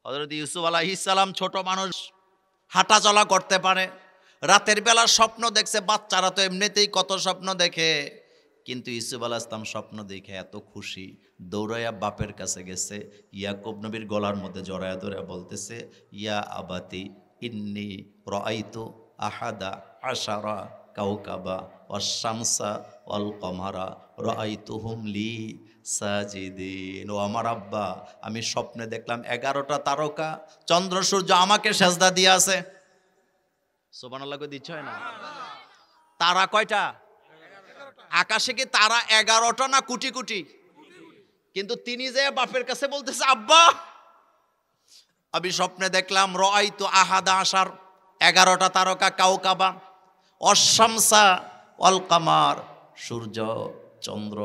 হযরত ইউসুফ আলাইহিস সালাম ছোট মানুষ, হাঁটা চলা করতে পারে। রাতের বেলা স্বপ্ন দেখছে। বাচ্চারা তো এমনিতেই কত স্বপ্ন দেখে, কিন্তু ইউসুফ আলাইহিস সালাম স্বপ্ন দেখে এত খুশি, দৌড়াইয়া বাপের কাছে গেছে। ইয়াকুব নবীর গলার মধ্যে জড়ায়া ধরে বলতেছে, ইয়া আবাতি ইন্নী রাআইতু আহাদা আশারা কাওকাবা ওয়াশ-শামসা ওয়াল কমারা রাআইতুহুম লি সাজিদিন। ও আমার আব্বা, আমি স্বপ্নে দেখলাম 11টা তারকা, চন্দ্র সূর্য আমাকে সেজদা দিয়ে আছে। সুবহানাল্লাহ কই দিচ্ছ না? তারা কয়টা? আকাশে কি তারা 11টা না কোটি কোটি? কিন্তু তিনি যে বাপের কাছে বলতেছে, আব্বা আমি স্বপ্নে দেখলাম রাআইতু আহাদা আশার, 11টা তারকা, কাওকাবা, অশ-শামসা ওয়াল কামার, সূর্য চন্দ্র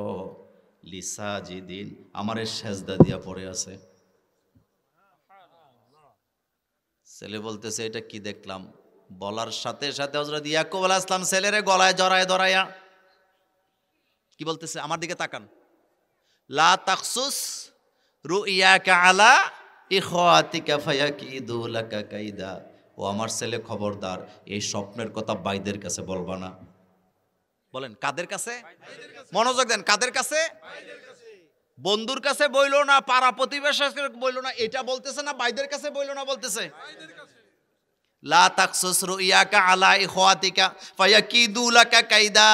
লিসাজিদিন, আমারে সেজদা দিয়া পড়ে আছে। ছেলে বলতেছে, এটা কি দেখলাম? বলার সাথে সাথে হযরত ইয়াকুব আলাইহিস সালাম ছেলেরে গলায় জড়ায় ধরায়া কি বলতেছে? আমার দিকে তাকান। লা তাকসুস রুইয়াকা আলা ইখওয়াতিকা ফায়াকিদু লাকা কাইদা। ও আমার ছেলে, খবরদার, এই স্বপ্নের কথা ভাইদের কাছে বলবা না। বলেন কাদের কাছে? মনোযোগ দেন, কাদের কাছে? বন্ধুর কাছে বইলো না, পাড়া প্রতিবেশীর কাছে বইলো না, এটা বলতেছে না ভাইদের কাছে বইলো না, বলতেছে লা তাকসুস রুইয়াকা আলা ইখওয়াতিকা ফায়াকিদু লাকা কাইদা।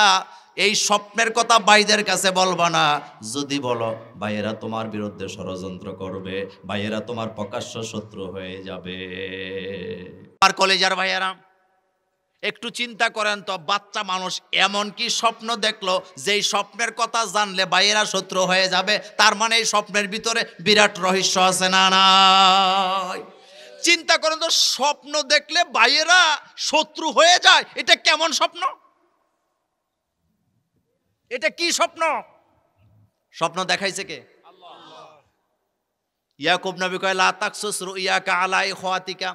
এই স্বপ্নের কথা ভাইদের কাছে বলবা না। যদি বলো, ভাইয়েরা তোমার বিরুদ্ধে ষড়যন্ত্র করবে, ভাইয়েরা তোমার প্রকাশ্য শত্রু হয়ে যাবে। আর কলেজার ভাইয়েরা, একটু চিন্তা করেন তো, বাচ্চা মানুষ এমন কি স্বপ্ন দেখলো যেই স্বপ্নের কথা জানলে ভাইয়েরা শত্রু হয়ে যাবে? তার মানে এই স্বপ্নের ভিতরে বিরাট রহস্য আছে না নাই? চিন্তা করেন তো, স্বপ্ন দেখলে ভাইয়েরা শত্রু হয়ে যায়, এটা কেমন স্বপ্ন? এটা কি স্বপ্ন? স্বপ্ন দেখাইছে কে? ইয়াকুব নবী কয়, লা তাকসুস রুইয়াকা আলা ইখওয়াতিকা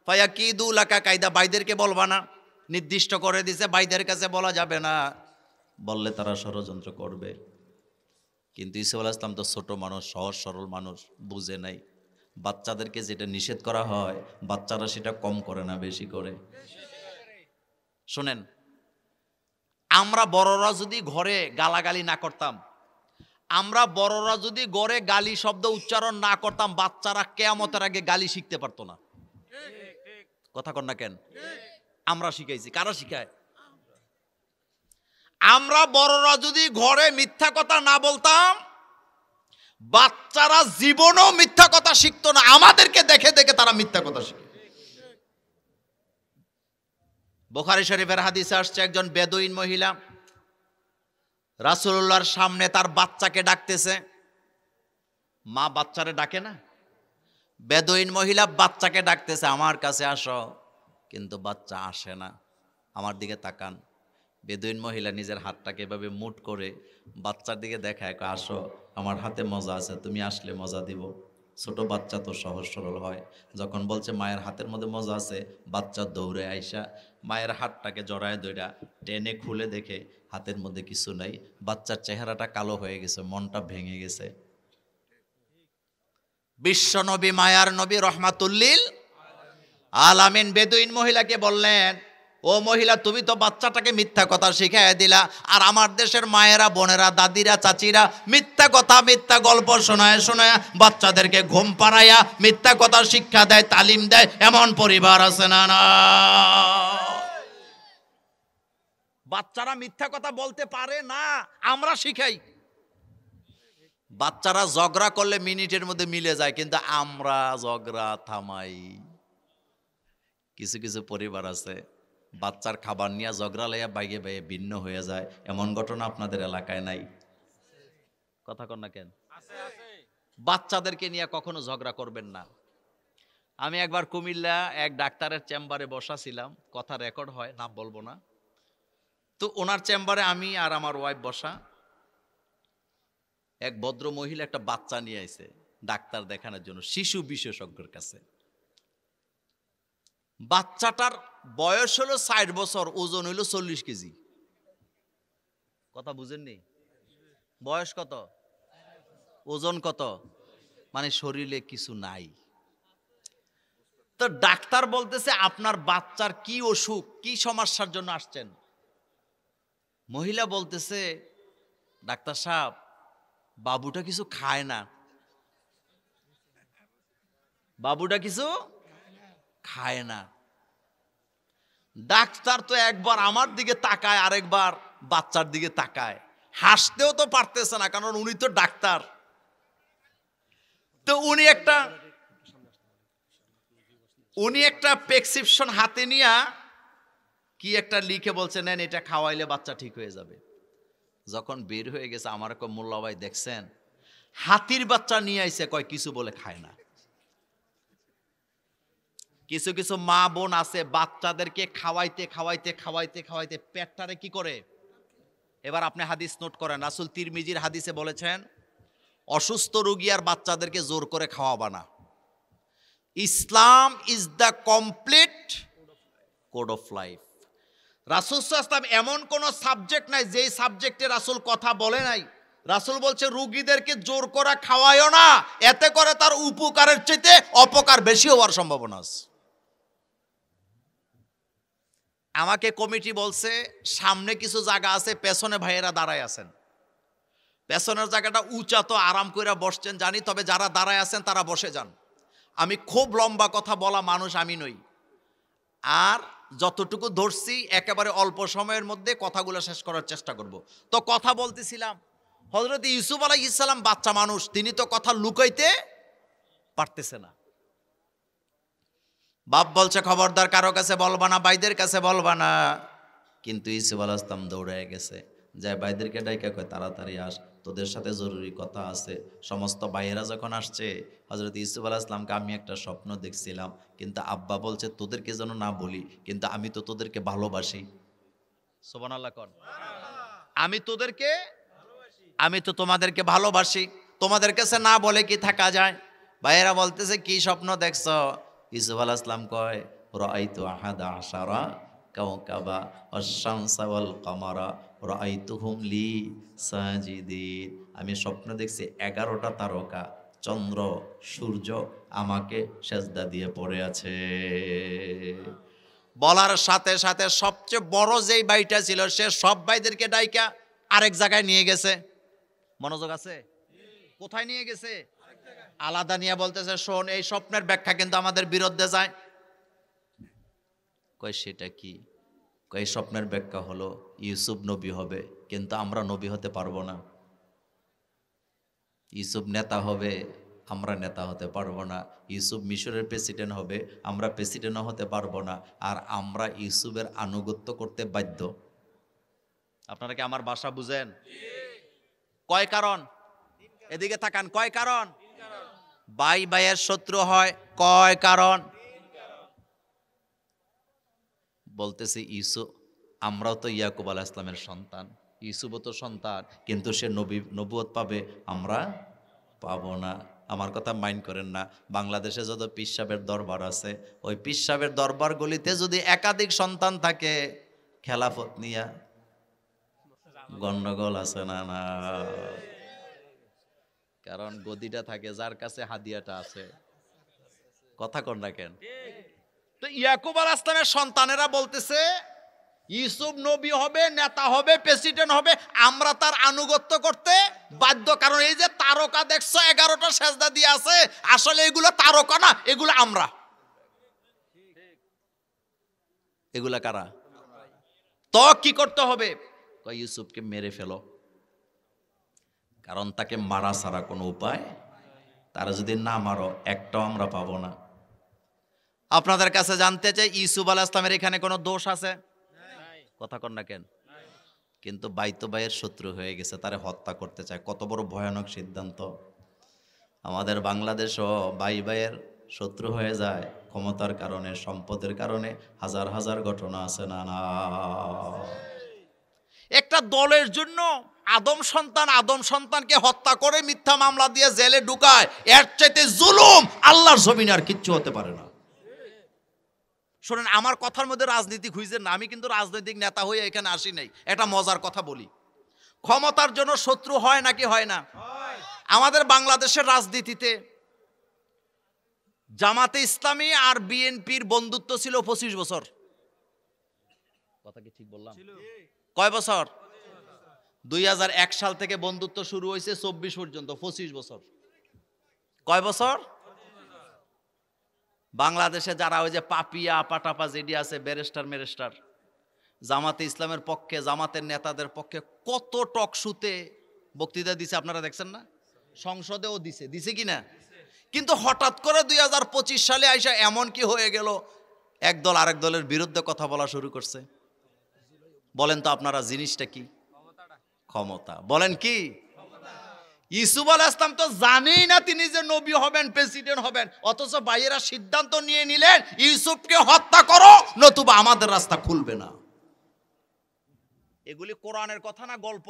ফায়াকিদু লাকা কাইদা। ভাইদেরকে বলবা না, নির্দিষ্ট করে দিয়েছে ভাইদের কাছে বলা যাবে না, বললে তারা ষড়যন্ত্র করবে। কিন্তু ইউসুফ আলাইহিস সালাম তো ছোট মানুষ, সহজ সরল মানুষ, বুঝে নাই। বাচ্চাদেরকে যেটা নিষেধ করা হয়, বাচ্চারা সেটা কম করে না, বেশি করে। শোনেন, আমরা বড়রা যদি ঘরে গালাগালি না করতাম, আমরা বড়রা যদি ঘরে গালি শব্দ উচ্চারণ না করতাম, বাচ্চারা কিয়ামতের আগে গালি শিখতে পারতো না। কথা কন না কেন? আমরা শিখাইছি। কারা শিখায়? আমরা বড়রা যদি ঘরে মিথ্যা কথা না বলতাম, বাচ্চারা জীবনেও মিথ্যা কথা শিখতো না। আমাদেরকে দেখে দেখে তারা মিথ্যা কথা শিখে। বুখারী শরীফের হাদিসে আসছে, একজন বেদুইন মহিলা রাসূলুল্লাহর সামনে তার বাচ্চাকে ডাকতেছে। মা বাচ্চারে ডাকে না? বেদুইন মহিলা বাচ্চাকে ডাকতেছে, আমার কাছে আসো, কিন্তু বাচ্চা আসে না। আমার দিকে তাকান। বেদুইন মহিলা নিজের হাতটাকে এভাবে মুঠ করে বাচ্চার দিকে দেখায়, আসো, আমার হাতে মজা আছে, তুমি আসলে মজা দিব। ছোট বাচ্চা তো সহজ সরল হয়। যখন বলছে মায়ের হাতের মধ্যে মজা আছে, বাচ্চা দৌড়ে আইসা মায়ের হাতটাকে জড়ায় ধইরা টেনে খুলে দেখে হাতের মধ্যে কিছু নাই। বাচ্চার চেহারাটা কালো হয়ে গেছে, মনটা ভেঙে গেছে। বিশ্ব নবী, মায়ার নবী, রহমাতুল্লিল আলামিন বেদুইন মহিলাকে বললেন, ও মহিলা, তুমি তো বাচ্চাটাকে মিথ্যা কথা শিখাইয়া দিলা, আর আমার দেশের মায়েরা, বোনেরা, দাদিরা, চাচিরা মিথ্যা কথা, মিথ্যা গল্প শোনায় শোনায় বাচ্চাদেরকে ঘুম পাড়াইয়া মিথ্যা কথা শিক্ষা দেয়, তালিম দেয়, এমন পরিবার আছে না? না, বাচ্চারা মিথ্যা কথা বলতে পারে না, আমরা শিখাই। বাচ্চারা ঝগড়া করলে মিনিটের মধ্যে মিলে যায়, কিন্তু আমরা ঝগড়া থামাই। কিছু কিছু পরিবার আছে, বাচ্চার খাবার নিয়ে ঝগড়া লাইয়া বাইয়ে বাইয়ে ভিন্ন হয়ে যায়। এমন ঘটনা আপনাদের এলাকায় নাই? কথা কন না কেন? বাচ্চাদেরকে নিয়ে কখনো ঝগড়া করবেন না। আমি একবার কুমিল্লা এক ডাক্তারের চেম্বারে বসা ছিলাম, কথা রেকর্ড হয়, নাম বলবো না। তো ওনার চেম্বারে আমি আর আমার ওয়াইফ বসা। এক ভদ্র মহিলা একটা বাচ্চা নিয়ে আইছে ডাক্তার দেখানোর জন্য, শিশু বিশেষজ্ঞের কাছে। বাচ্চাটার বয়স হলো 60 বছর, ওজন হলো 40 কেজি। কথা বুঝেননি? বয়স কত, ওজন কত, মানে শরীরে কিছু নাই। তো ডাক্তার বলতেছে আপনার বাচ্চার কি অসুখ, কি সমস্যার জন্য আসছেন? মহিলা বলতেছে ডাক্তার সাহেব, বাবুটা কিছু খায় না, বাবুটা কিছু খায় না। ডাক্তার তো একবার আমার দিকে তাকায়, আরেকবার বাচ্চার দিকে তাকায়, হাসতেও তো পারতেছে না, কারণ উনি তো ডাক্তার। তো উনি একটা প্রেসক্রিপশন হাতে নিয়ে কি একটা লিখে বলছে, নেন এটা খাওয়াইলে বাচ্চা ঠিক হয়ে যাবে। যখন বের হয়ে গেছে, আমার কয় মোল্লা ভাই দেখছেন, হাতির বাচ্চা নিয়ে আইছে, কয় কিছু বলে খায় না। কিছু কিছু মা বোন আছে বাচ্চাদেরকে খাওয়াইতে খাওয়াইতে খাওয়াইতে খাওয়াইতে পেটটারে কি করে। এবার আপনি হাদিস নোট করেন, রাসূল তিরমিজির হাদিসে বলেছেন, অসুস্থ রোগী আর বাচ্চাদেরকে জোর করে খাওয়াবা না। Islam is the complete code of life. রাসূল সাল্লাল্লাহু আলাইহি ওয়াসাল্লাম এমন কোন সাবজেক্ট নাই যেই সাবজেক্টে রাসূল কথা বলে নাই। রাসূল বলছে রোগীদেরকে জোর করে খাওয়ায়ও না, এতে করে তার উপকারের চাইতে অপকার বেশি হওয়ার সম্ভাবনা আছে। আমাকে কমিটি বলছে সামনে কিছু জায়গা আছে, পেছনে ভাইয়েরা দাঁড়ায় আছেন, পেছনের জায়গাটা উঁচা, তো আরাম করে বসছেন জানি, তবে যারা দাঁড়ায় আছেন তারা বসে যান। আমি খুব লম্বা কথা বলা মানুষ আমি নই, আর যতটুকু ধরছি একেবারে অল্প সময়ের মধ্যে কথাগুলো শেষ করার চেষ্টা করব। তো কথা বলতেছিলাম, হযরত ইউসুফ আলাইহিস সালাম বাচ্চা মানুষ, তিনি তো কথা লুকাইতে পারতেছে না। বাপ বলছে খবরদার কারো কাছে বলবা না, ভাইদের কাছে বলবা না। কিন্তু ইউসুফ আলাইহিস সালাম দৌড়ে গেছে, যায় ভাইদেরকে ডাইকা কয় তাড়াতাড়ি আস, তোদের সাথে জরুরি কথা আছে। সমস্ত ভাইয়েরা যখন আসছে, হযরত ইউসুফ আলাইহিস সালামকে আমি একটা স্বপ্ন দেখছিলাম, কিন্তু আব্বা বলছে তোদেরকে যেন না বলি, কিন্তু আমি তো তোদেরকে ভালোবাসি। সুবহানাল্লাহ কোন। আমি তো তোমাদেরকে ভালোবাসি, তোমাদের কাছে না বলে কি থাকা যায়? ভাইয়েরা বলতেছে কি স্বপ্ন দেখছ? ইউসুফ আলাইহিস সালাম কয় রাআইতু আহাদা আশারা কাওকাবা ওয়াশ-শামসা ওয়াল কামারা রাআইতুহুম লি সাজিদিন। আমি স্বপ্ন দেখছি 11টা তারকা, চন্দ্র, সূর্য আমাকে সেজদা দিয়ে পড়ে আছে। বলার সাথে সাথে সবচেয়ে বড় যেই ভাইটা ছিল সে সব ভাইদেরকে ডাইকা আরেক জায়গায় নিয়ে গেছে। মনোযোগ আছে? কোথায় নিয়ে গেছে? আলাদা নিয়ে বলতেছে শোন, এই স্বপ্নের ব্যাখ্যা কিন্তু আমাদের বিরুদ্ধে যায়। কয় সেটা কি? কয় স্বপ্নের ব্যাখ্যা হলো ইউসুফ নবী হবে, কিন্তু আমরা নবী হতে পারবো না। ইউসুফ নেতা হবে, আমরা নেতা হতে পারবো না। ইউসুফ মিশরের প্রেসিডেন্ট হবে, আমরা প্রেসিডেন্টও হতে পারবো না। আর আমরা ইউসুফের আনুগত্য করতে বাধ্য। আপনারা কি আমার ভাষা বুঝেন? কয় কারণ? এদিকে তাকান, কয় কারণ? ভাই ভাইয়ের শত্রু হয় কয় কারণ? বলতেছে ইউসুফ, আমরাও তো ইয়াকুব আলাইহিস সালামের সন্তান, ইউসুফও তো সন্তান, কিন্তু সে নবুয়ত পাবে, আমরা পাবো না। আমার কথা মাইন্ড করেন না। বাংলাদেশে যত পীর সাহেবের দরবার আছে, ওই পীর সাহেবের দরবারগুলিতে যদি একাধিক সন্তান থাকে, খেলাফত নিয়া গন্ডগোল আছে না? না, কারণ গদিটা থাকে যার কাছে হাদিয়াটা আছে। কথা কন না কেন? তো ইয়াকুব আলাইহিস সালামের সন্তানেরা বলতেছে ইউসুফ নবী হবে, নেতা হবে, প্রেসিডেন্ট হবে, আমরা তার আনুগত্য করতে বাধ্য। কারণ এই যে তারকা দেখছো 11টা সেজদা দিয়ে আছে, আসলে এগুলো তারকা না, এগুলো আমরা। এগুলা কারা? তো কি করতে হবে? কয় ইউসুফকে মেরে ফেলো, কারণ তাকে মারা ছাড়া কোনো উপায়, তারা যদি না মারো একটাও আমরা পাবো না। আপনাদের কাছে জানতে চাই ইউসুফ আলাইহিস সালামের এখানে কোনো দোষ আছে? কথা কন না কেন? কিন্তু ভাই তো ভাইয়ের শত্রু হয়ে গেছে, তারে হত্যা করতে চায়। কত বড় ভয়ানক সিদ্ধান্ত! আমাদের বাংলাদেশও ভাই ভাইয়ের শত্রু হয়ে যায় ক্ষমতার কারণে, সম্পদের কারণে। হাজার হাজার ঘটনা আছে না? না, একটা দলের জন্য আদম সন্তানকে হত্যা করে মিথ্যা মামলা দিয়ে জেলে ঢুকায়, এর চাইতে জুলুম আল্লাহর জমিনে আর কিচ্ছু হতে পারে না। শোনেন, আমার কথার মধ্যে রাজনীতি খুঁজেন না, আমি কিন্তু রাজনৈতিক নেতা হয়ে এখানে আসি নাই। একটা মজার কথা বলি, ক্ষমতার জন্য শত্রু হয় নাকি হয় না? আমাদের বাংলাদেশের রাজনীতিতে জামাতে ইসলামী আর বিএনপির বন্ধুত্ব ছিল 25 বছর। কথা কি ঠিক বললাম? কয় বছর? 2001 সাল থেকে বন্ধুত্ব শুরু হয়েছে 24 পর্যন্ত, 25 বছর। কয় বছর? বাংলাদেশে যারা ওই যে পাপিয়া পাটাপা যেটি আছে, ব্যারিস্টার মেরিস্টার, জামাতে ইসলামের পক্ষে, জামাতের নেতাদের পক্ষে কত টক শুতে বক্তৃতা দিছে আপনারা দেখছেন না? সংসদেও দিছে কিনা? কিন্তু হঠাৎ করে 2025 সালে আইসা এমন কি হয়ে গেল, একদল আরেক দলের বিরুদ্ধে কথা বলা শুরু করছে। বলেন তো আপনারা জিনিসটা কি? ক্ষমতা। বলেন কি? ইউসুফ আলাইহিস সালাম তো জানেই না তিনি যে নবী হবেন, প্রেসিডেন্ট হবেন, অথচ ভাইয়েরা সিদ্ধান্ত নিয়ে নিলেন ইউসুফকে হত্যা করো, নতুবা আমাদের রাস্তা খুলবে না। এগুলি কোরআনের কথা না গল্প?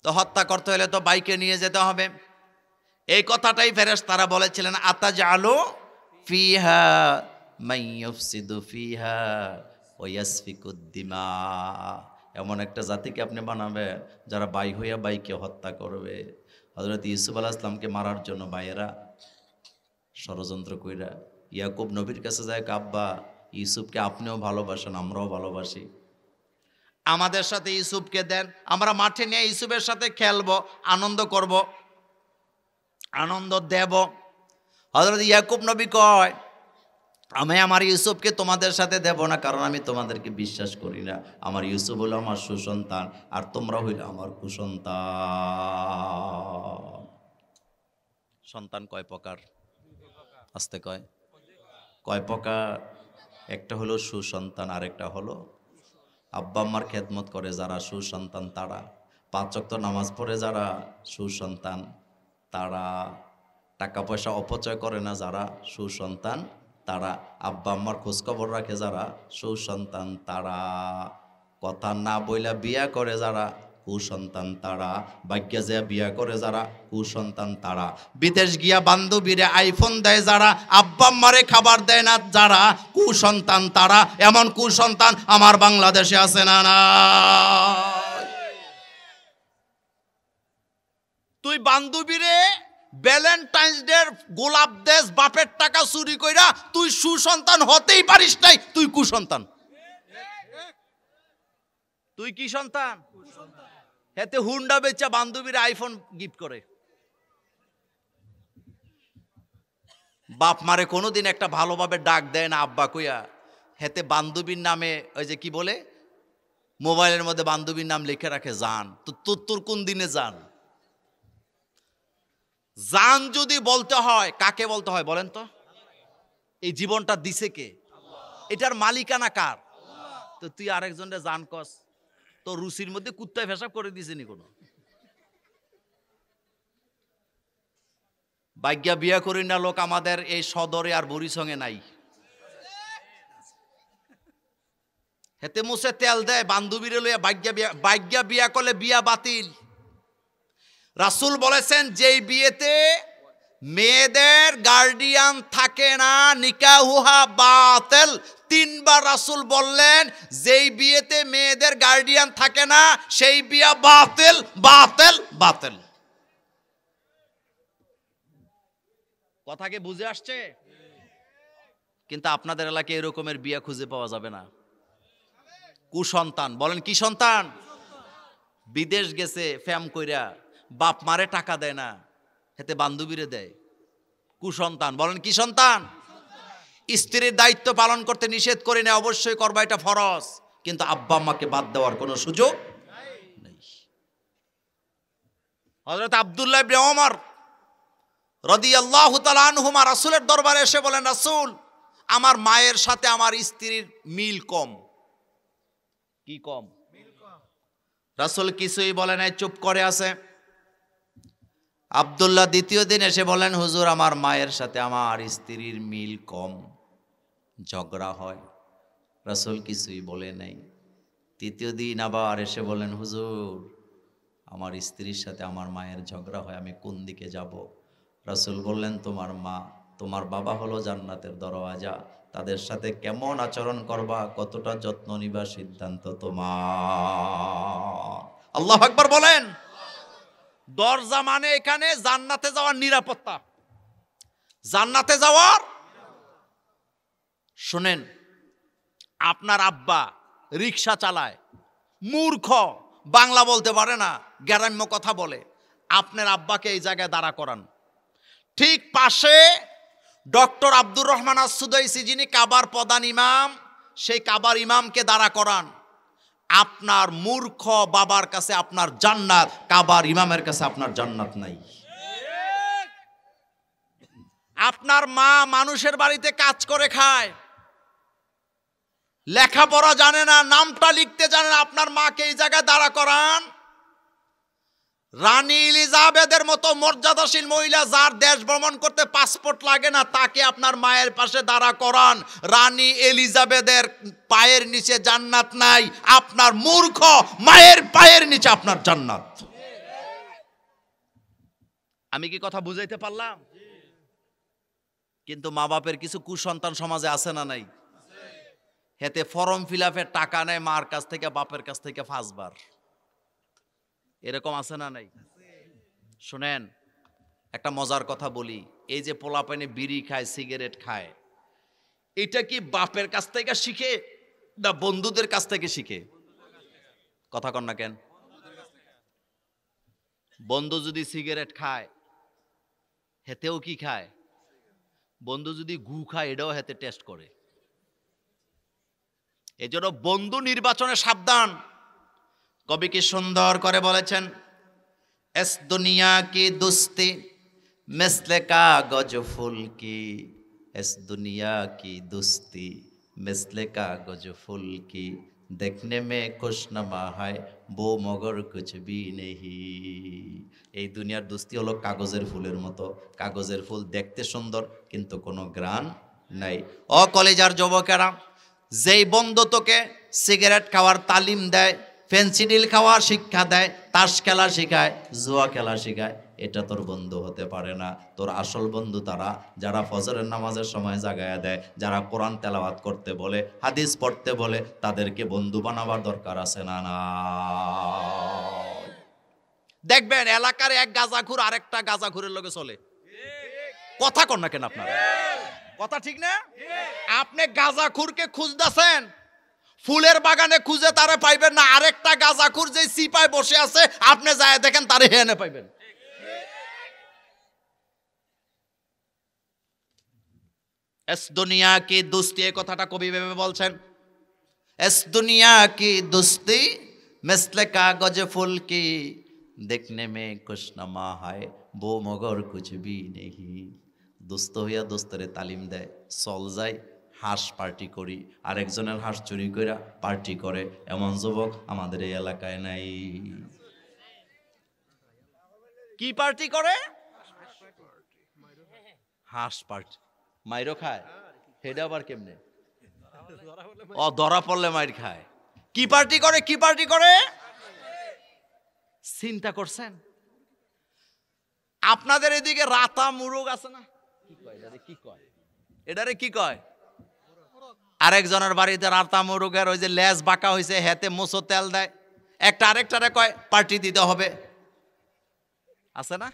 তো হত্যা করতে হলে তো বাইকে নিয়ে যেতে হবে। এই কথাটাই ফেরেশতারা বলেছিলেন, আতাজআলু ফিহা মান ইউফসিদু ফিহা ওয়া ইয়াসফিকুদ দিমা। এমন একটা জাতিকে আপনি বানাবেন যারা বাই হইয়া বাইকে হত্যা করবে। হযরত ইউসুফ আলাইহিস সালামকে মারার জন্য ভাইয়েরা ষড়যন্ত্র কইরা ইয়াকুব নবীর কাছে যায়, আব্বা ইউসুফকে আপনিও ভালোবাসেন, আমরাও ভালোবাসি, আমাদের সাথে ইউসুফকে দেন, আমরা মাঠে নিয়ে ইউসুফের সাথে খেলবো, আনন্দ করব, আনন্দ দেব। হযরত ইয়াকুব নবী কয়, আমি আমার ইউসুফকে তোমাদের সাথে দেব না, কারণ আমি তোমাদেরকে বিশ্বাস করি না। আমার ইউসুফ হলো আমার সুসন্তান, আর তোমরা হইলো আমার কুসন্তান। সন্তান কয় প্রকার? আস্তে কয় প্রকার? একটা হলো সুসন্তান, আর একটা হলো আব্বা আম্মার খেদমত করে যারা, সুসন্তান তারা। 5 ওয়াক্ত নামাজ পড়ে যারা, সুসন্তান তারা। টাকা পয়সা অপচয় করে না যারা, সুসন্তান তারা। আব্বা আম্মার খোঁজখবর রাখে যারা, সুসন্তান তারা। কথা না বইলা বিয়া করে যারা, কুসন্তান তারা। ভাগ্যে যে বিয়া করে যারা, কুসন্তান তারা। বিদেশ গিয়া বান্ধবীরে আইফোন দেয় যারা, আব্বা আম্মারে খাবার দেয় না যারা, কুসন্তান তারা। এমন কুসন্তান আমার বাংলাদেশে আছে না? না, তুই বান্ধবীরে ভ্যালেন্টাইন্স ডে গোলাপ দেশ, বাপের টাকা চুরি কইরা, তুই সুসন্তান হতেই পারিস নাই, তুই কুসন্তান। তুই কি সন্তান? হেতে হুন্ডা বেচা বান্ধবীর আইফোন গিফট করে। বাপ মারে কোনোদিন একটা ভালোভাবে ডাক দেয় না আব্বা কইয়া, হেতে বান্ধবীর নামে ওই যে কি বলে, মোবাইলের মধ্যে বান্ধবীর নাম লিখে রাখে জান। তো তোর কোন দিনে জান? জান যদি বলতে হয় কাকে বলতে হয় বলেন তো? এই জীবনটা দিছে কে? এটার মালিকানা কার? তো তুই আরেকজনের জান কস, তো রুচির মধ্যে কুত্তায় পেশাব করে দিছেনি কোনো? ভাগ্যা বিয়া করি না লোক আমাদের এই সদরে আর বরিসঙ্গে নাই। হেতে মুছে তেল দেয় বান্ধবীরে লইয়া, ভাগ্যা বিয়া করলে বিয়া বাতিল। রাসূল বলেছেন যেই বিয়েতে মেয়েদের গার্ডিয়ান থাকে না, নিকাহুহা বাতিল। 3 বার রাসূল বললেন যেই বিয়েতে মেয়েদের গার্ডিয়ান থাকে না সেই বিয়া বাতিল, বাতিল, বাতিল। কথা কি বুঝে আসছে? কিন্তু আপনাদের এলাকায় এরকমের বিয়া খুঁজে পাওয়া যাবে না। কুসন্তান। বলেন কি সন্তান? বিদেশ গেছে ফ্যাম কইরা, বাপ মারে টাকা দেয় না, হেতে বান্ধবীরে দেয়, কুসন্তান। বলেন কি সন্তান? স্ত্রীর দায়িত্ব পালন করতে নিষেধ করি না, অবশ্যই করবা, এটা ফরজ, কিন্তু আব্বা আম্মাকে বাদ দেওয়ার কোনো সুযোগ নেই। হযরত আব্দুল্লাহ ইবনে ওমর রাদিয়াল্লাহু তাআলা আনহুমা রাসূলের দরবারে এসে বলেন, রাসূল আমার মায়ের সাথে আমার স্ত্রীর মিল কম। কি কম? রাসূল কিছুই বলে নাই, চুপ করে আছে। আব্দুল্লাহ দ্বিতীয় দিন এসে বলেন, হুজুর আমার মায়ের সাথে আমার স্ত্রীর মিল কম, ঝগড়া হয়। রাসূল কিছুই বলে নাই। তৃতীয় দিন আবার এসে বলেন, হুজুর আমার স্ত্রীর সাথে আমার মায়ের ঝগড়া হয়, আমি কোন দিকে যাব? রাসূল বললেন, তোমার মা তোমার বাবা হলো জান্নাতের দরওয়াজা, তাদের সাথে কেমন আচরণ করবা, কতটা যত্ন নিবা সিদ্ধান্ত তোমার। আল্লাহু আকবার বলেন। দরজা মানে এখানে জান্নাতে যাওয়ার নিরাপত্তা। জান্নাতে যাওয়ার। শোনেন, আপনার আব্বা রিক্সা চালায়, মূর্খ, বাংলা বলতে পারে না, গ্রাম্য কথা বলে। আপনার আব্বাকে এই জায়গায় দাঁড়া করান, ঠিক পাশে ডক্টর আব্দুর রহমান আস-সুদাইসি, যিনি কাবার প্রধান ইমাম, সেই কাবার ইমামকে দাঁড়া করান। আপনার মূর্খ বাবার কাছে আপনার জান্নাত, কাবার ইমামের কাছে আপনার জান্নাত নাই। আপনার মা মানুষের বাড়িতে কাজ করে খায়, লেখাপড়া জানে না, নামটা লিখতে জানে না, আপনার মাকে এই জায়গায় দাঁড়া করান। রানী এলিজাবেথের মতো মর্যাদাশীল মহিলা, যার দেশ ভ্রমণ করতে পাসপোর্ট লাগে না, তাকে আপনার মায়ের পাশে দাঁড়া করান। রানী এলিজাবেথের পায়ের নিচে জান্নাত নাই, আপনার মূর্খ মায়ের পায়ের নিচে আপনার জান্নাত। আমি কি কথা বুঝাইতে পারলাম? কিন্তু মা বাপের কিছু কুসন্তান সমাজে আছে না নাই? হেতে ফর্ম ফিল আপের টাকা নেয় মার কাছ থেকে, বাপের কাছ থেকে 5 বার। এরকম আছে না নাই? শুনেন, একটা মজার কথা বলি, এই যে পোলাপানে বিড়ি খায়, সিগারেট খায়, এটা কি বাপের কাছ থেকে শিখে না বন্ধুদের কাছ থেকে শিখে? কথা কন না কেন? বন্ধু যদি সিগারেট খায়, হেতেও কি খায়? বন্ধু যদি গু খায়, এটাও হেতে টেস্ট করে। এজন্য বন্ধু নির্বাচনে সাবধান। কবি কি সুন্দর করে বলেছেন, এস দুনিয়া কি দুস্তি মিসলে কাগজ ফুল কি, এস দুনিয়া কি দুস্তি মিসলে কাগজ ফুল কি, দেখনে মে খুশনামা হয় বো মগর কুছ ভি নেহি। এই দুনিয়ার দুস্তি হলো কাগজের ফুলের মতো। কাগজের ফুল দেখতে সুন্দর, কিন্তু কোনো গ্রান নাই। ও কলেজার যুবকেরা, যেই বন্ধু তোকে সিগারেট খাওয়ার তালিম দেয়, ফেন্সিডিল খাওয়ার শিক্ষা দেয়, তাস খেলা শেখায়, জুয়া খেলা শেখায়, এটা তোর বন্ধু হতে পারে না। তোর আসল বন্ধু তারা, যারা ফজরের নামাজের সময় জাগায়া দেয়, যারা কোরআন তেলাওয়াত করতে বলে, হাদিস পড়তে বলে, তাদেরকে বন্ধু বানাবার দরকার আছে না? না। দেখবেন এলাকার এক গাঁজাখুর আরেকটা গাঁজাখুরের লগে চলে। কথা কন না কেন আপনারা? কথা ঠিক না? আপনি গাঁজাখুরকে খুঁজতেছেন, ফুলের বাগানে খুঁজে তারে পাইবেন না। আরেকটা গাঁজাখুর যে সিপায় বসে আছে, আপনি যায় দেখেন তারে হেনে পাইবেন। এস দুনিয়া কি দুস্তি, এই কথাটা কবি ভেবে বলছেন। এস দুনিয়া কি দুস্তি মিসলে কাগজ ফুল কি, দেখনে মে খুশনামা হয় বো মগর কুছ ভি নেহি। দোস্ত হইয়া দোস্তরে তালিম দেয়, চল যাই হাঁস পার্টি করি, আরেকজনের হাঁস চুরি করে পার্টি করে, এমন যুবক আমাদের এই এলাকায় নাই। কি পার্টি করে? হাঁস পার্টি। মাইরও খায়, হেডা আবার কেমনে? ও ধরা পড়লে মাইর খায়। কি পার্টি করে? কি পার্টি করে? চিন্তা করছেন? আপনাদের এদিকে রাতা মুরগ আছে না? কি কয় এটারে? কি কয়? আরেকজনের বাড়িতে রাতা মুরগের ওই যে লেজ বাঁকা হয়েছে, হেতে মোচো তেল দেয়, একটা আরেকটারে কয় পার্টি দিতে হবে, আছে না?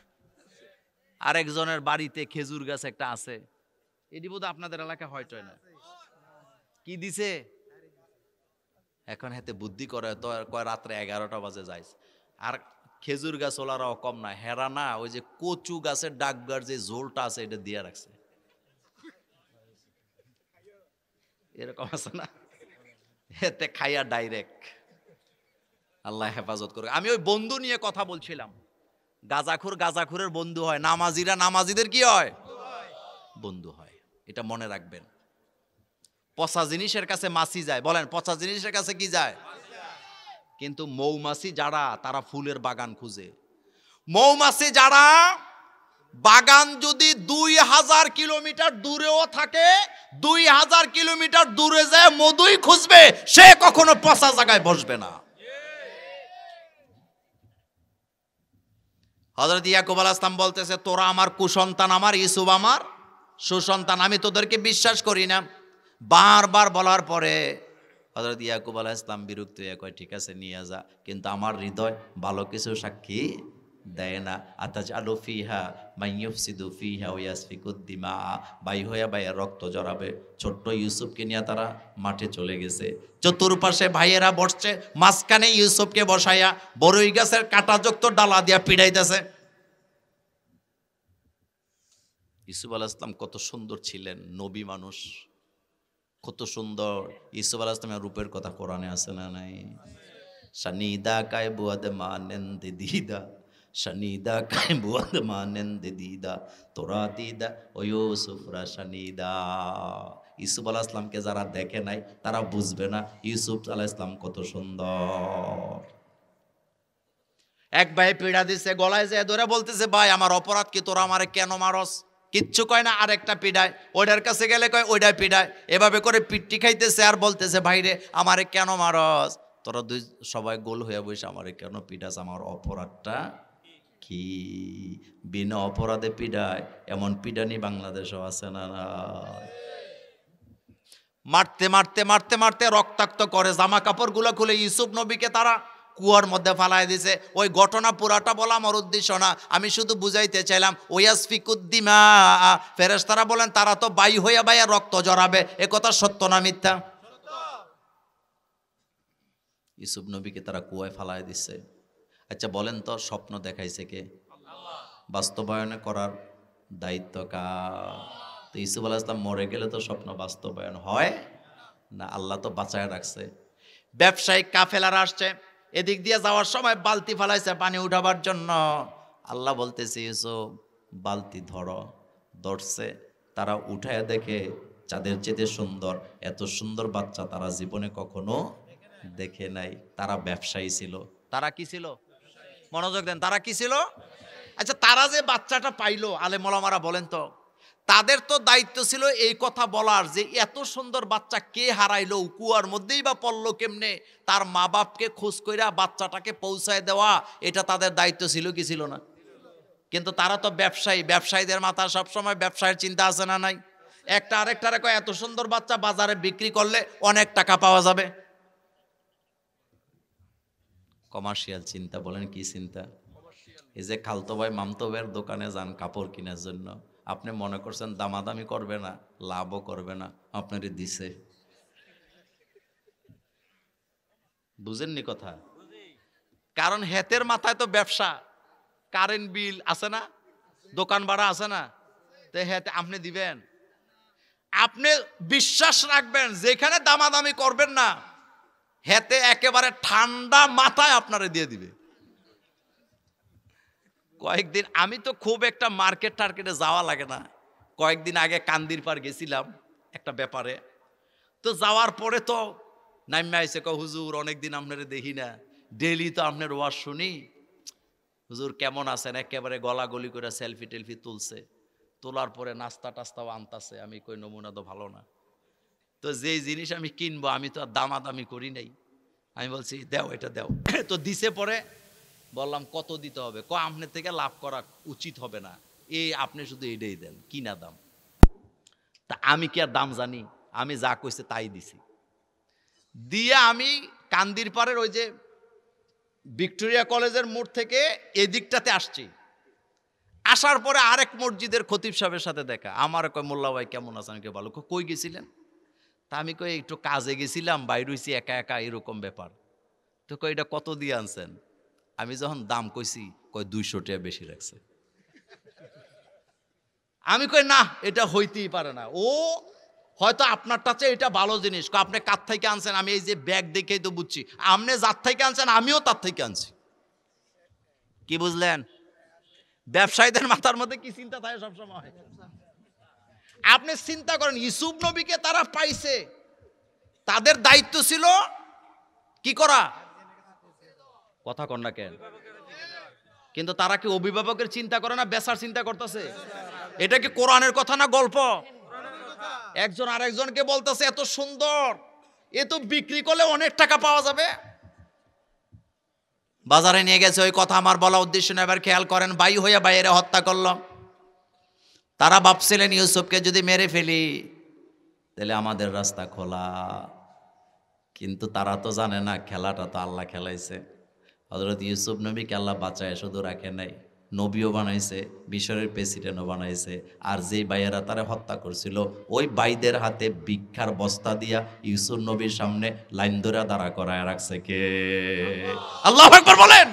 আরেকজনের বাড়িতে খেজুর গাছ একটা আছে, এটি বোধহয় আপনাদের এলাকায় হয়তো না। কি দিছে? এখন হেতে বুদ্ধি করে তো কয় রাত্রে 11টা বাজে যাইছে। আর খেজুর গাছ ওলারাও কম না, হেরা না, ওই যে কচু গাছের ডাকবার যে ঝোলটা আছে এটা দিয়ে রাখছে। এরকম আছে না? এতে খাইয়া ডাইরেক্ট। আল্লাহ হেফাজত করে। আমি ওই বন্ধু নিয়ে কথা বলছিলাম। গাজাখুর গাজাখুরের বন্ধু হয়, নামাজিরা নামাজিদের কি হয়? বন্ধু হয়। এটা মনে রাখবেন। পচা জিনিসের কাছে মাছি যায়, বলেন পচা জিনিসের কাছে কি যায়? কিন্তু মৌমাছি যারা, তারা ফুলের বাগান খুঁজে। মৌমাছি যারা, বাগান যদি 2000 কিলোমিটার দূরেও থাকে, 2000 কিলোমিটার দূরে যায় মধুই খুঁজবে, সে কখনো পচা জায়গায় বসবে না। হযরত ইয়াকুব আলাইহিস সালাম বলতেছে, তোরা আমার কুসন্তান, আমার ইউসুফ আমার সুসন্তান, আমি তোদেরকে বিশ্বাস করি না। বারবার বলার পরে হযরত ইয়াকুব আলাইহিস সালাম বিরক্ত হয়ে কয়, ঠিক আছে নিয়ে যা, কিন্তু আমার হৃদয় ভালো কিছু সাক্ষী দেয় না। আতাজআলু ফিহা মাইয়ুফসিদু ফিহা ওয়া ইয়াসফিকুদ দিমা, বাই হয়ে ভাইয়ের রক্ত জড়াবে। ছোট্ট ইউসুফকে নিয়ে তারা মাঠে চলে গেছে। চতুর্পাশে ভাইয়েরা বসছে, মাঝখানে ইউসুফকে বসাইয়া বড়ই গাছের কাঁটাযুক্ত ডালা দিয়া পিড়াইতেছে। ইউসুফ আলাইহিস সালাম কত সুন্দর ছিলেন, নবী মানুষ, কত সুন্দর। ইউসুফ আলাইহিস সালামের রূপের কথা কোরআনে আছে না নাই? শানিদা কায় বুয়াদ মানেন দিদা, শানিদা কায় বুয়াদ মানেন দিদা, তোরা দিদা ও ইউসুফরা শানিদা। ইউসুফ আলাইহিস সালামকে যারা দেখে নাই তারা বুঝবে না ইউসুফ আলাইহিস সালাম কত সুন্দর। এক ভাই পীড়া দিছে, গলায় যায় ধরে বলতেছে, ভাই আমার অপরাধ কি, তোরা আমারে কেন মারস? কিচ্ছু কয় না, আরেকটা পিডায়, ওইটার কাছে গেলে কয় ওইটাই পিডায়, এভাবে করে পিট্টি খাইতেছে আর বলতেছে, ভাইরে আমারে কেন মারস? তোরা দুই সবাই গোল হয়ে বসে আমারে কেন পিডাস, আমার অপরাধটা কি? বিনা অপরাধে পিডায়, এমন পিডানি বাংলাদেশও আছে না? মারতে মারতে মারতে মারতে রক্তাক্ত করে জামা কাপড়গুলো খুলে ইউসুফ নবীকে তারা কুয়ার মধ্যে ফালায় দিছে। ওই ঘটনা পুরাটা বলা আমার উদ্দেশ্য না, আমি শুধু বুঝাইতে চাইলাম ওয়াসফিকুদ্দিমা, ফেরেশতারা বলেন তারা তো বাই হইয়া বাইয়া রক্ত জড়াবে, এ কথা সত্য না মিথ্যা? ইউসুফ নবীকে তারা কুয়ায় ফালায় দিছে। আচ্ছা বলেন তো, স্বপ্ন দেখাইছে কে? বাস্তবায়নে করার দায়িত্ব কার? তো ইউসুফ আলাইহিস সালাম মরে গেলে তো স্বপ্ন বাস্তবায়ন হয় না, আল্লাহ তো বাঁচায় রাখছে। ব্যবসায়িক কাফেলারা আসছে, এদিক দিয়ে যাওয়ার সময় বালতি ফালাইছে পানি উঠাবার জন্য। আল্লাহ বলতেছে, ইউসুফ বালতি ধরো। ধরছে, তারা উঠায় দেখে যাদের চেয়ে সুন্দর, এত সুন্দর বাচ্চা তারা জীবনে কখনো দেখে নাই। তারা ব্যবসায়ী ছিল। তারা কি ছিল? মনোযোগ দেন, তারা কি ছিল? আচ্ছা তারা যে বাচ্চাটা পাইলো, আলেম ওলামারা বলেন তো, তাদের তো দায়িত্ব ছিল এই কথা বলার যে এত সুন্দর বাচ্চা কে হারাইলো, কুয়ার মধ্যেই বা পড়লো কেমনে, তার মা বাপকে খোঁজ কইরা বাচ্চাটাকে পৌঁছায় দেওয়া, এটা তাদের দায়িত্ব ছিল কি ছিল না? কিন্তু তারা তো ব্যবসায়ী, ব্যবসায়ীদের মাথা সবসময় ব্যবসায়ের চিন্তা আছে না নাই? একটা আরেকটারে কয় এত সুন্দর বাচ্চা বাজারে বিক্রি করলে অনেক টাকা পাওয়া যাবে। কমার্শিয়াল চিন্তা। বলেন কি চিন্তা? এই যে খালতো ভাই মামতো ভাইয়ের দোকানে যান কাপড় কেনার জন্য, আপনি মনে করছেন দামাদামি করবে না, লাভও করবে না, আপনারই দিছে। বুঝেননি কথা? কারণ হেতের মাথায় তো ব্যবসা, কারেন্ট বিল আছে না, দোকান ভাড়া আছে না, তো হেতে আপনি দিবেন? আপনি বিশ্বাস রাখবেন যেখানে দামাদামি করবেন না, হেতে একেবারে ঠান্ডা মাথায় আপনারে দিয়ে দিবে। কয়েকদিন আমি তো খুব একটা মার্কেট টার্কেটে যাওয়া লাগে না, কয়েকদিন আগে কান্দির পার গেছিলাম একটা ব্যাপারে। তো যাওয়ার পরে তো নাইমা আইসে, হুজুর অনেকদিন আপনারে দেখি না, ডেইলি তো আপনার ওয়াজ শুনি, হুজুর কেমন আছেন? একেবারে গলাগলি করে সেলফি টেলফি তুলছে, তোলার পরে নাস্তা টাস্তাও আনতাছে। আমি কই নমুনা তো ভালো না, তো যেই জিনিস আমি কিনবো আমি তো আর দামাদামি করি নাই, আমি বলছি দেও এটা দেও। তো দিছে, পরে বললাম কত দিতে হবে? আপনার থেকে লাভ করা উচিত হবে না, এই আপনি শুধু এটাই দেন, কিনা দাম। তা আমি কি আর দাম জানি? আমি যা কইছে তাই দিছি। দিয়ে আমি কান্দির পাড়ের ওই যে ভিক্টোরিয়া কলেজের মোড় থেকে এদিকটাতে আসছি। আসার পরে আরেক মসজিদের খতিব সাহেবের সাথে দেখা। আমার কয় মোল্লা ভাই কেমন আছেন? আমি ভালো। কই গেছিলেন? তা আমি কই একটু কাজে গেছিলাম, বাইর হইছি একা একা, এরকম ব্যাপার। তো কই এটা কত দিয়ে আনছেন? আমি যখন দাম কইছি, কয় 200 টাকা বেশি রাখছে। আমি কই না, এটা হইতেই পারে না, ও হয়তো আপনার কাছে এটা ভালো জিনিস। আপনি কার থেকে আনছেন? আমি এই যে ব্যাগ দেখেই তো বুঝছি আপনি যার থেকে আনছেন, আমিও তার থেকে আনছি। কি বুঝলেন? ব্যবসায়ীদের মাথার মধ্যে কি চিন্তা থাকে সবসময়? আপনি চিন্তা করেন, ইউসুফ নবীকে তারা পাইছে, তাদের দায়িত্ব ছিল কি করা? কথা কন না কেন? কিন্তু তারা কি অভিভাবকের চিন্তা করে না, বেচার চিন্তা করতেছে? এটা কি কোরআনের কথা না গল্প? একজন আরেকজনকে বলতেছে এত সুন্দর, এ তো বিক্রি করলে অনেক টাকা পাওয়া যাবে। বাজারে নিয়ে গেছে, ওই কথা আমার বলা উদ্দেশ্য না। এবার খেয়াল করেন, বাই হইয়া বাইরে হত্যা করল। তারা ভাবছিলেন ইউসুফকে যদি মেরে ফেলি তাহলে আমাদের রাস্তা খোলা, কিন্তু তারা তো জানে না খেলাটা তো আল্লাহ খেলাইছে। হযরত ইউসুফ নবীকে আল্লাহ বাঁচায় শুধু রাখে নাই, নবীও বানাইছে, মিশরের প্রেসিডেন্টও বানাইছে। আর যেই ভাইয়েরা তারা হত্যা করছিল ওই ভাইদের হাতে ভিক্ষার বস্তা দিয়া ইউসুফ নবীর সামনে লাইন ধরে দাঁড়া করায় রাখছে কে? আল্লাহু আকবার বলেন।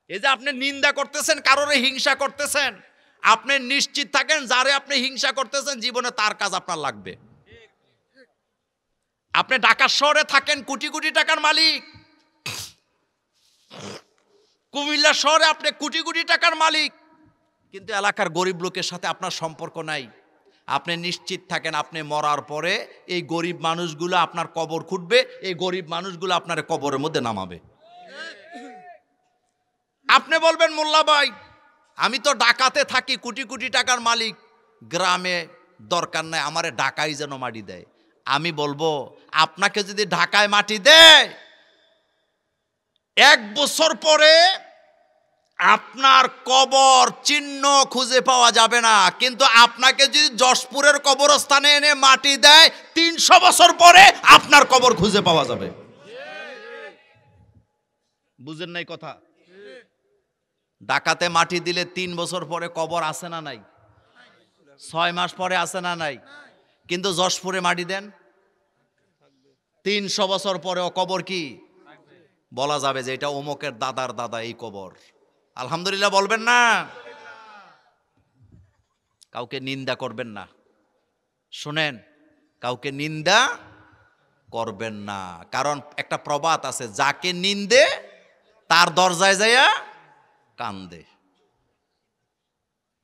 এই যে আপনি নিন্দা করতেছেন, কারোর হিংসা করতেছেন, আপনি নিশ্চিত থাকেন যারে আপনি হিংসা করতেছেন জীবনে তার কাজ আপনার লাগবে। আপনি ঢাকা শহরে থাকেন, কোটি কোটি টাকার মালিক, কুমিল্লা শহরে আপনি কোটি কোটি টাকার মালিক, কিন্তু এলাকার গরিব লোকের সাথে আপনার সম্পর্ক নাই। আপনি নিশ্চিত থাকেন আপনি মরার পরে এই গরিব মানুষগুলো আপনার কবর খুঁড়বে, এই গরিব মানুষগুলো আপনার কবরের মধ্যে নামাবে। আপনি বলবেন মোল্লা ভাই আমি তো ঢাকাতে থাকি, কোটি কোটি টাকার মালিক, গ্রামে দরকার নাই, আমারে ঢাকায় যেন মাটি দেয়। আমি বলবো আপনাকে যদি ঢাকায় মাটি দেয় 1 বছর পরে আপনার কবর চিহ্ন খুঁজে পাওয়া যাবে না, কিন্তু আপনাকে যদি যশপুরের কবরস্থানে এনে মাটি দেয় 300 বছর পরে আপনার কবর খুঁজে পাওয়া যাবে। বুঝেন নাই কথা? ঢাকাতে মাটি দিলে 3 বছর পরে কবর আছে না নাই? 6 মাস পরে আছে না নাই? কিন্তু যশপুরে মাটি দেন 300 বছর পরেও কবর কি বলা যাবে যে এটা অমুকের দাদার দাদা এই কবর। আলহামদুলিল্লাহ বলবেন না? কাউকে নিন্দা করবেন না, শুনেন, কাউকে নিন্দা করবেন না, কারণ একটা প্রবাদ আছে, যাকে নিন্দে তার দরজায় যাইয়া কান্দে।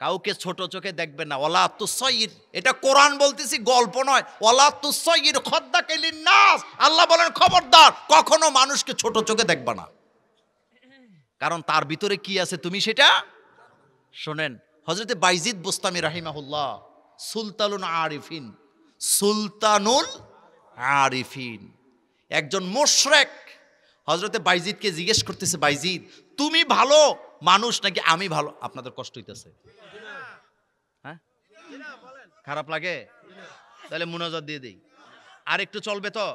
কাউকে ছোট চোখে দেখবেন না। ওয়ালা তুসাইর, এটা কোরআন বলতেছি, গল্প নয়। ওয়ালা তুসাইর খদ্দাকা লিন্নাস, আল্লাহ বলেন খবরদার কখনো মানুষকে ছোট চোখে দেখবা না, কারণ তার ভিতরে কি আছে তুমি সেটা। শোনেন, হযরতে বাইজিদ বুস্তামি রাহিমাহুল্লাহ সুলতানুল আরিফিন, সুলতানুল আরিফিন, একজন মুশরিক হযরতে বাইজিদকে জিজ্ঞেস করতেছে, বাইজিদ তুমি ভালো মানুষ নাকি আমি ভালো? আপনাদের কষ্ট হইতেছে? হ্যাঁ, খারাপ লাগে? তাহলে মুনাজাত দিয়ে দেই। আর একটু চলবে তো?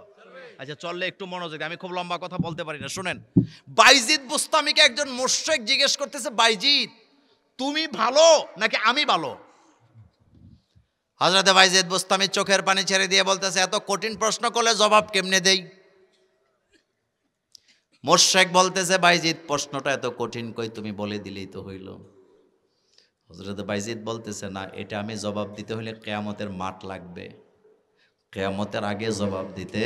আচ্ছা চললে একটু মনোযোগ, আমি খুব লম্বা কথা বলতে পারি না। শুনেন, বাইজিদ বুস্তামিকে একজন মুশরিক জিজ্ঞেস করতেছে, বাইজিদ তুমি ভালো নাকি আমি ভালো? হযরতে বাইজিদ বুস্তামি চোখের পানি ছেড়ে দিয়ে বলতেছে, এত কঠিন প্রশ্ন করলে জবাব কেমনে দেই? মুশরিক বলতেছে, বাইজিদ প্রশ্নটা এত কঠিন কই, তুমি বলে দিলেই তো হইল। হযরতে বাইজিদ বলতেছে, না, এটা আমি জবাব দিতে হলে কিয়ামতের মাঠ লাগবে, কিয়ামতের আগে জবাব দিতে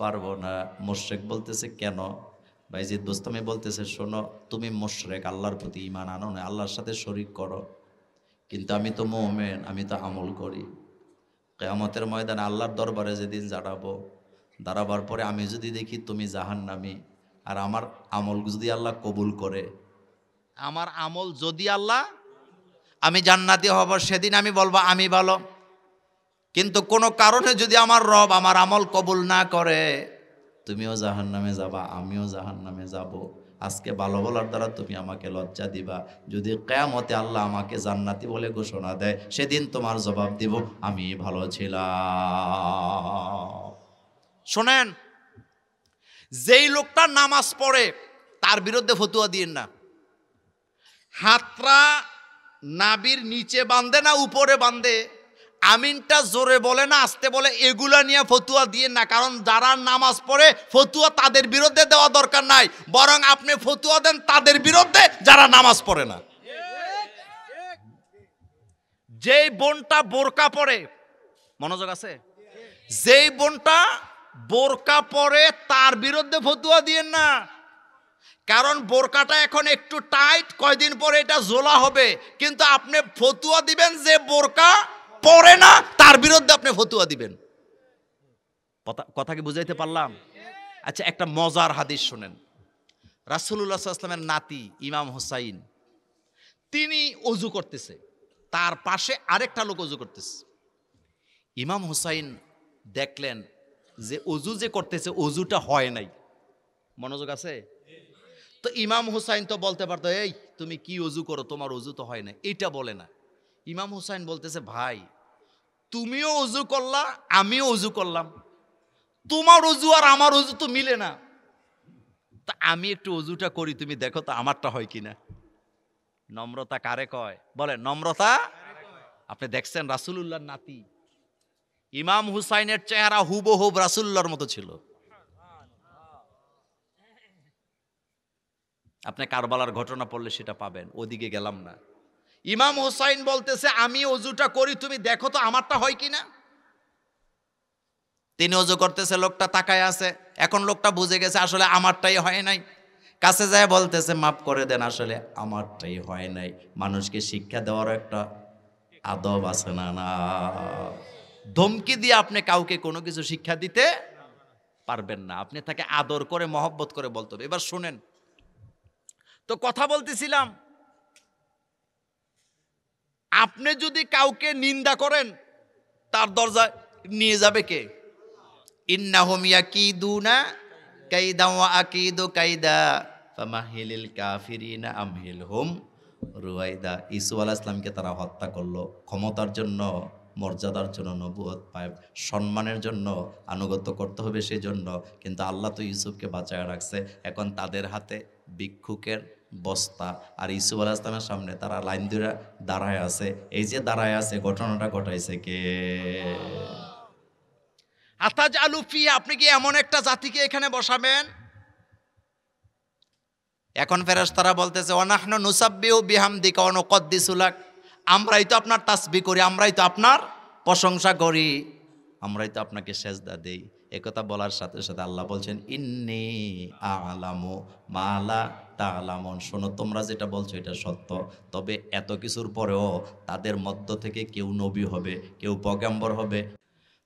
পারবো না। মুশরিক বলতেছে, কেন? বাইজিদ বুস্তামি বলতেছে, শোনো, তুমি মুশরিক, আল্লাহর প্রতি ঈমান আনো না, আল্লাহর সাথে শরীক করো, কিন্তু আমি তো মুমিন, আমি তো আমল করি। কিয়ামতের ময়দানে আল্লাহর দরবারে যেদিন দাঁড়াবার পরে আমি যদি দেখি তুমি জাহান্নামী, আর আমার আমল যদি আল্লাহ কবুল করে, আমার আমল যদি আল্লাহ, আমি জান্নাতি হব, সেদিন আমি বলবো আমি ভালো। কিন্তু কোনো কারণে যদি আমার রব আমার আমল কবুল না করে, তুমিও জাহান্নামে যাবা, আমিও জাহান্নামে যাব। আজকে ভালো বলার দ্বারা তুমি আমাকে লজ্জা দিবা, যদি কিয়ামতে আল্লাহ আমাকে জান্নাতি বলে ঘোষণা দেয়, সেদিন তোমার জবাব দিব আমি ভালো ছিলাম। শোনেন, যেই লোকটা নামাজ পড়ে তার বিরুদ্ধে ফতুয়া দিয়েন না। হাতরা নাবির নিচে বাঁধে না উপরে বাঁধে, আমিনটা জোরে বলে না আস্তে বলে, এগুলা নিয়ে ফতুয়া দিয়েন না, কারণ যারা নামাজ পড়ে ফতুয়া তাদের বিরুদ্ধে দেওয়া দরকার নাই, বরং আপনি ফতুয়া দেন তাদের বিরুদ্ধে যারা নামাজ পড়ে না। যেই বোনটা বোরকা পরে, মনোযোগ আছে, যেই বোনটা বোরকা পরে তার বিরুদ্ধে ফতুয়া দিয়েন না, কারণ বোরকাটা এখন একটু টাইট, কয়দিন পরে এটা জোলা হবে, কিন্তু আপনি ফতুয়া দিবেন যে বোরকা পরে না তার বিরুদ্ধে আপনি ফতুয়া দিবেন। কথা কি বুঝাইতে পারলাম? আচ্ছা, একটা মজার হাদিস শুনেন। রাসূলুল্লাহ সাল্লাল্লাহু আলাইহি ওয়াসাল্লামের নাতি ইমাম হুসাইন, তিনি ওযু করতেছে, তার পাশে আরেকটা লোক ওযু করতেছে। ইমাম হুসাইন দেখলেন যে ওযু যে করতেছে ওযুটা হয় নাই। মনোযোগ আছে তো? ইমাম হুসাইন তো বলতে পারতো, এই তুমি কি ওযু করো, তোমার ওযু তো হয় না, এটা বলে না। ইমাম হুসাইন বলতেছে, ভাই তুমিও ওযু করলা, আমিও ওযু করলাম, তোমার ওযু আর আমার ওযু তো মিলে না, তা আমি একটু অজুটা করি, তুমি দেখো তো আমারটা হয় কিনা। নম্রতা কারে কয় বলেন? নম্রতা। আপনি দেখছেন রাসূলুল্লাহর নাতি ইমাম হুসাইনের চেহারা হুবহুব রাসূলুল্লাহর মতো ছিল। আপনি কারবালার ঘটনা পড়লে সেটা পাবেন, ওদিকে গেলাম না। ইমাম হুসাইন বলতেছে আমি অজুটা করি, তুমি দেখো তো আমারটা হয় কিনা। তিনি অজু করতেছে, লোকটা তাকায় আছে। এখন লোকটা বুঝে গেছে আসলে আমারটাই হয় নাই। কাছে যায় বলতেছে মাফ করে দেন, আসলে আমারটাই হয় নাই। মানুষকে শিক্ষা দেওয়ার একটা আদব আছে না? না, ধমকি দিয়ে আপনি কাউকে কোনো কিছু শিক্ষা দিতে পারবেন না। আপনি তাকে আদর করে মহব্বত করে বলতে হবে। এবার শুনেন তো, কথা বলতেছিলাম, আপনি যদি কাউকে নিন্দা করেন তার দরজা নিয়ে যাবে কে? ইন্নাহুম ইয়াকিদুনা কাইদা ওয়া আকিদু কাইদা ফামাহিলিল কাফিরিনা আমহিলহুম রুয়াইদা। ঈসা আলাইহিস সালামকে তারা হত্যা করলো ক্ষমতার জন্য, মর্যাদার জন্য, নবুয়ত পায়, সম্মানের জন্য, আনুগত্য করতে হবে সেই জন্য। কিন্তু আল্লাহ তো ইউসুফকে বাঁচায় রাখছে। এখন তাদের হাতে ভিক্ষুকের বস্তা, আর ইসুফ আলাইহিস সালামের সামনে তারা লাইন ধরে দাঁড়ায় আছে। এই যে দাঁড়ায় আছে, ঘটনাটা ঘটাইছে কে? আতাজ আলুফি, আপনি কি এমন একটা জাতিকে এখানে বসাবেন? এখন ফেরেশতারা বলতেছে ওয়ানাহনু নুসাব্বিহু বিহামদিকা ওয়া নুকদ্দিসু লাক, আমরাই তো আপনার তাসবিহ করি, আমরাই তো আপনার প্রশংসা করি, আমরাই তো আপনাকে সেজদা দেই। একথা বলার সাথে সাথে আল্লাহ বলছেন ইন্নী আ'লামু মা লা তা'লামুন, শোনো তোমরা যেটা বলছো এটা সত্য, তবে এত কিছুর পরেও তাদের মধ্য থেকে কেউ নবী হবে, কেউ পয়গম্বর হবে।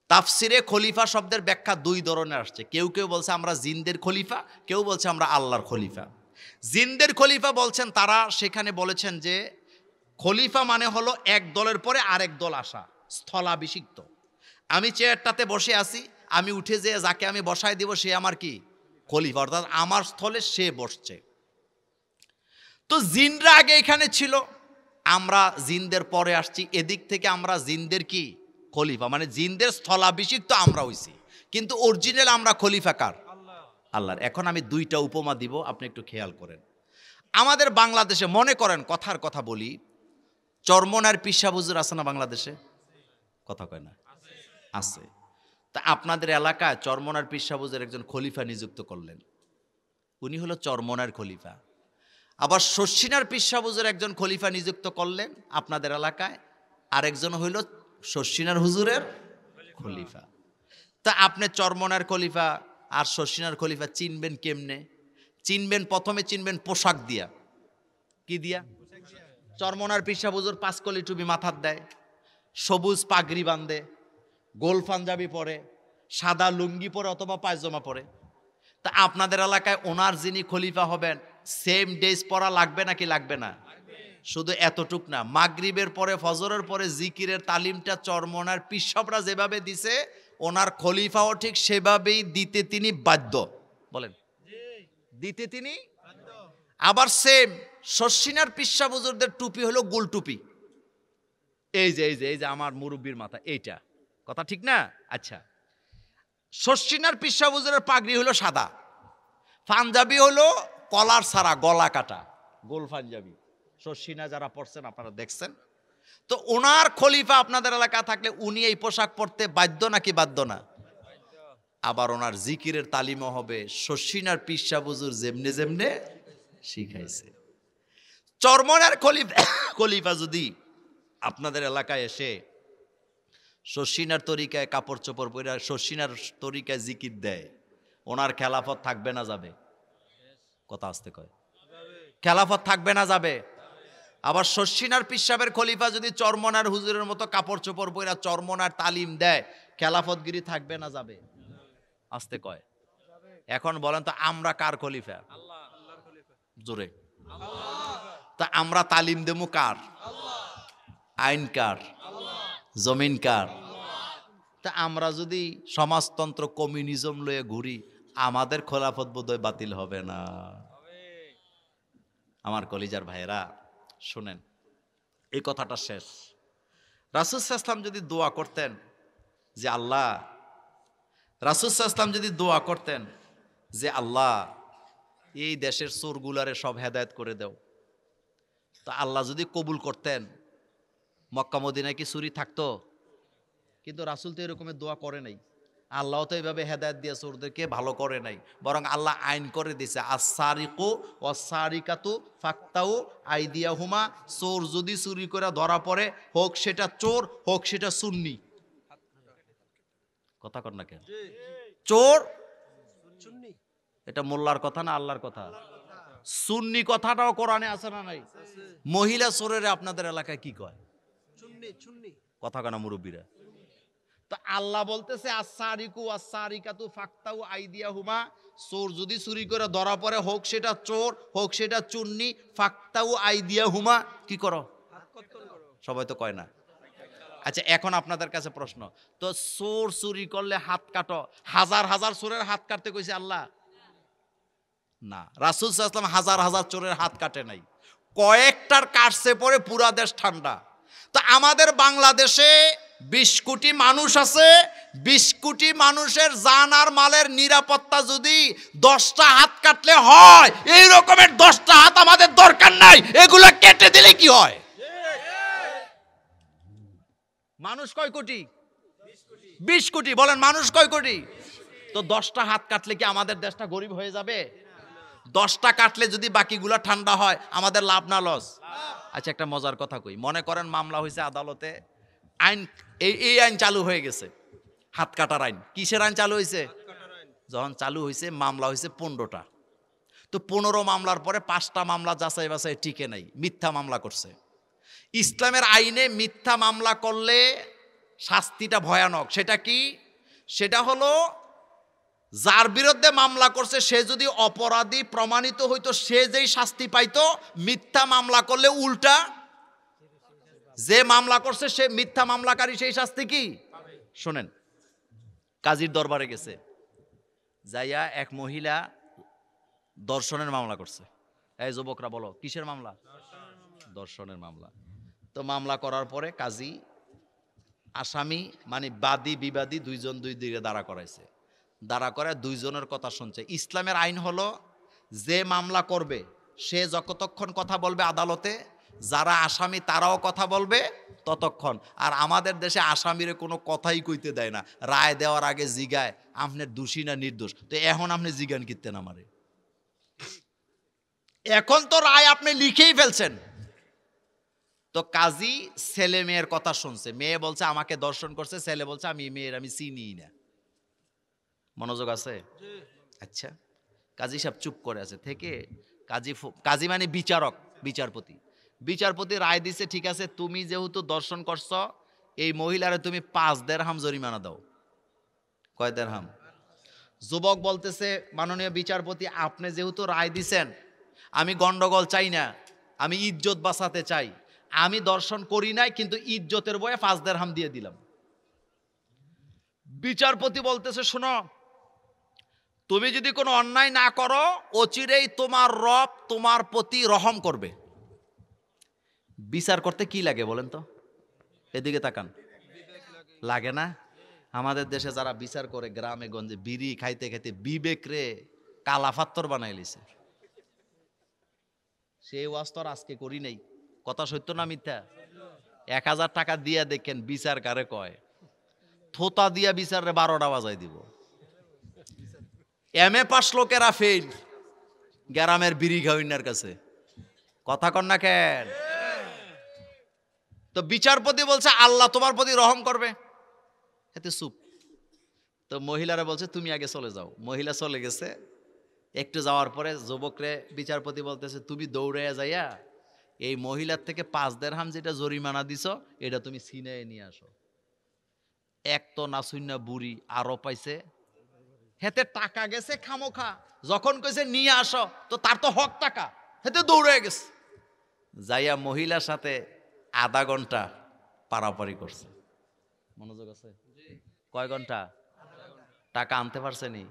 তাফসিরে খলিফা শব্দের ব্যাখ্যা দুই ধরনের আসছে। কেউ কেউ বলছে আমরা জিনদের খলিফা, কেউ বলছে আমরা আল্লাহর খলিফা। জিনদের খলিফা বলছেন তারা সেখানে বলেছেন যে খলিফা মানে হলো এক দলের পরে আরেক দল আসা, স্থলাভিষিক্ত। আমি চেয়ারটাতে বসে আছি, আমি উঠে যেয়ে যাকে আমি বসায় দিব সে আমার কি? খলিফা, অর্থাৎ আমার স্থলে সে বসছে। তো জিনরা আগে এখানে ছিল, আমরা জিনদের পরে আসছি, এদিক থেকে আমরা জিনদের কি? খলিফা, মানে জিনদের স্থলাভিষিক্ত আমরা হইছি, কিন্তু অরিজিনাল আমরা খলিফা কার? আল্লাহর। এখন আমি দুইটা উপমা দিব, আপনি একটু খেয়াল করেন। আমাদের বাংলাদেশে মনে করেন, কথার কথা বলি, চরমনার পিসা হুজুর আছে না বাংলাদেশে? কথা কয় না? আছে। তা আপনাদের এলাকায় চরমনার পিসা হুজুর একজন খলিফা নিযুক্ত করলেন, উনি হলো চরমনার খলিফা। আবার শর্ষিনার পিসা হুজুর একজন খলিফা নিযুক্ত করলেন আপনাদের এলাকায়, আরেকজন হইল শর্ষিনার হুজুরের খলিফা। তা আপনি চরমনার খলিফা আর শর্ষিনার খলিফা চিনবেন কেমনে? চিনবেন, প্রথমে চিনবেন পোশাক দিয়া। কি দিয়া? চরমনার পিসা হুজুর পাঁচকলি টুপি মাথার দেয়, সবুজ পাগড়ি বাঁধে, গোল পাঞ্জাবি পরে, সাদা লুঙ্গি পরে অথবা পায়জামা পরে। তা আপনাদের এলাকায় ওনার যিনি খলিফা হবেন সেম ড্রেস পরা লাগবে নাকি লাগবে না? শুধু এতটুক না, মাগরিবের পরে ফজরের পরে জিকিরের তালিমটা চরমনার পিসাবরা যেভাবে দিছে, ওনার খলিফাও ঠিক সেভাবেই দিতে তিনি বাধ্য। বলেন, দিতে তিনি আবার সেম শর্ষিনার পিসা হুজুরদের টুপি হলো গোল টুপি, এই যে এই যে এই যে আমার মুরব্বির মাথা এইটা, কথা ঠিক না? আচ্ছা, শর্ষিনার পিসা হুজুরের পাগড়ি হলো সাদা, পাঞ্জাবি হলো কলার ছাড়া গলা কাটা গোল পাঞ্জাবি। শর্ষিনা যারা পড়ছেন আপনারা দেখছেন। তো ওনার খলিফা আপনাদের এলাকা থাকলে উনি এই পোশাক পরতে বাধ্য নাকি বাধ্য না? আবার ওনার জিকিরের তালিমও হবে শর্ষিনার পিসা হুজুর যেমনে যেমনে শিখাইছে। চরমনার খলিফা যদি আপনাদের এলাকায় এসে শর্ষিনার তরিকায় কাপড় চোপড় পরে শর্ষিনার তরিকায় জিকির দেয়, ওনার খেলাফত থাকবে না যাবে? কথা আসতে কয়, খেলাফত থাকবে না যাবে? আবার শর্ষিনার পিসাবের খলিফা যদি চরমনার হুজুরের মতো কাপড় চোপড় পরে চরমনার তালিম দেয়, খেলাফতগিরি থাকবে না যাবে? আসতে কয়। এখন বলেন তো আমরা কার খলিফা? জোরে। তা আমরা তালিম দেবো কার? আইন কার? জমিন কার? তা আমরা যদি সমাজতন্ত্র কমিউনিজম লয়ে ঘুরি, আমাদের খেলাফত বোধহয় বাতিল হবে না। আমার কলিজার ভাইয়েরা শুনেন, এই কথাটা শেষ। রাসূল সাল্লাল্লাহু আলাইহি ওয়াসাল্লাম যদি দোয়া করতেন যে আল্লাহ, রাসূল সাল্লাল্লাহু আলাইহি ওয়াসাল্লাম যদি দোয়া করতেন যে আল্লাহ এই দেশের চোরগুলারে সব হেদায়েত করে দাও। তো আল্লাহ যদি কবুল করতেন, মক্কা মদিনায় কি চুরি থাকতো? কিন্তু রাসূল তো এরকমের দোয়া করে নাই। আল্লাহ তো এইভাবে হেদায়েত দিয়ে চোরদেরকে ভালো করে নাই, বরং আল্লাহ আইন করে দিয়েছে, আস-সারিকু ওয়াস-সারিকাতু ফাকতাউ আইদিয়াহুমা। চোর যদি চুরি করে ধরা পড়ে, হোক সেটা চোর, হোক সেটা সুন্নি। কথা কর না কেন? চোর এটা মোল্লার কথা না আল্লাহর কথা? সুন্নি কথাটাও কোরআনে আছে না নাই? মহিলা চোরের আপনাদের এলাকায় কি কয়? কথা কানা মুরব্বীরা। তো আল্লাহ বলতেছে আস-সারিকু ওয়াস-সারিকাতু ফাকতাউ আইদিয়াহুমা। চোর যদি চুরি করে ধরা পড়ে, হোক সেটা চোর, হোক সেটা চুন্নি, ফাকতাউ আইদিয়াহুমা, কি করো? সবাই তো কয় না। আচ্ছা, এখন আপনাদের কাছে প্রশ্ন, তো চোর চুরি করলে হাত কাটো, হাজার হাজার চোরের হাত কাটতে কইছে আল্লাহ? না, রাসূল সাল্লাল্লাহু আলাইহি ওয়াসাল্লাম হাজার হাজার চোরের হাত কাটে নাই, কয়েকটার কাটছে পরে পুরা দেশ ঠান্ডা। তো আমাদের বাংলাদেশে 20 কোটি মানুষ আছে, 20 কোটি মানুষের জান আর মালের নিরাপত্তা যদি 10টা হাত কাটলে হয়, এই রকমের 10টা হাত আমাদের দরকার নাই, এগুলো কেটে দিলে কি হয়? মানুষ কয় কোটি? 20 কোটি। বলেন মানুষ কয় কোটি? তো 10টা হাত কাটলে কি আমাদের দেশটা গরিব হয়ে যাবে? 10টা কাটলে যদি বাকিগুলো ঠান্ডা হয়, আমাদের লাভ না লস? আচ্ছা, একটা মজার কথা কই। মনে করেন মামলা হয়েছে আদালতে, আইন এই আইন চালু হয়ে গেছে, হাত কাটার আইন। কিসের আইন চালু হয়েছে? যখন চালু হয়েছে, মামলা হয়েছে 15টা। তো 15 মামলার পরে 5টা মামলা যাচাই বাছাই টিকে নাই, মিথ্যা মামলা করছে। ইসলামের আইনে মিথ্যা মামলা করলে শাস্তিটা ভয়ানক। সেটা কি? সেটা হলো, যার বিরুদ্ধে মামলা করছে সে যদি অপরাধী প্রমাণিত হইতো, সে যেই শাস্তি পাইতো, মিথ্যা মামলা করলে উল্টা যে মামলা করছে সে মিথ্যা মামলাকারী সেই শাস্তি কি শোনেন। কাজীর দরবারে গেছে, যাইয়া এক মহিলা দর্শনের মামলা করছে। এই যুবকরা বলো, কিসের মামলা? দর্শনের মামলা। তো মামলা করার পরে কাজী আসামি মানে বাদী বিবাদী দুইজন দুই দিকে দাঁড়া করাইছে। দাঁড়া করে দুইজনের কথা শুনছে। ইসলামের আইন হলো, যে মামলা করবে সে যতক্ষণ কথা বলবে আদালতে, যারা আসামি তারাও কথা বলবে ততক্ষণ। আর আমাদের দেশে আসামিরে কোনো কথাই কইতে দেয় না, রায় দেওয়ার আগে জিগায় আপনার দোষী না নির্দোষ। তো এখন আপনি জিগান কিনতেন আমারে? এখন তো রায় আপনি লিখেই ফেলছেন। তো কাজী ছেলে মেয়ের কথা শুনছে। মেয়ে বলছে আমাকে দর্শন করছে, ছেলে বলছে আমি চিনি না। মনোযোগ আছে? আচ্ছা, কাজী সাহেব চুপ করে আছে থেকে কাজী মানে বিচারক, বিচারপতি রায় দিছে, ঠিক আছে, তুমি যেহেতু দর্শন করছ, এই মহিলারে তুমি 5 দিরহাম জরিমানা দাও। কয় দিরহাম? যুবক বলতেছে, মাননীয় বিচারপতি, আপনি যেহেতু রায় দিছেন, আমি গন্ডগোল চাই না, আমি ইজ্জত বাঁচাতে চাই, আমি দর্শন করি নাই, কিন্তু ইজ্জতের বয়ে 5 দিরহাম দিয়ে দিলাম। বিচারপতি বলতেছে, শোনো, তুমি যদি কোনো অন্যায় না করো, অচিরেই তোমার রব তোমার প্রতি রহম করবে। বিচার করতে কি লাগে বলেন তো? এদিকে তাকান। লাগে না? আমাদের দেশে যারা বিচার করে, গ্রামে গঞ্জে বিড়ি খাইতে খাইতে বিবেক রে কালা পাত্তর বানাই লিছে। সেই ওয়াজ তো আজকে করি নাই। কথা সত্য না মিথ্যা? 1000 টাকা দিয়া দেখেন বিচার কারে কয়। থোতা দিয়া বিচারে 12টা বাজাই দিব। MA পাস লোকেরা ফেল গ্রামের বিড়ি খাওয়ার কাছে। কথা কন না কেন? তো বিচারপতি বলছে আল্লাহ তোমার প্রতি রহম করবে, এতে চুপ। তো মহিলারা বলছে তুমি আগে চলে যাও। মহিলা চলে গেছে। একটু যাওয়ার পরে যুবকরে বিচারপতি বলতেছে, তুমি দৌড়াইয়া যাইয়া এই মহিলার থেকে 5 দিরহাম যেটা জরিমানা দিছ, এটা তুমি ছিনাইয়ে নিয়ে আসো। এক তো নাসুন্না বুড়ি আরো পাইছে, হেতে টাকা গেছে খামোখা। যখন কইছে নিয়ে আসো, তো তার তো হক টাকা, হেতে দৌড়ে গেছে। যাইয়া মহিলার সাথে আধা ঘন্টা পারাপারি করছে। মনোযোগ আছে? কয় ঘন্টা? টাকা আনতে পারছেনি?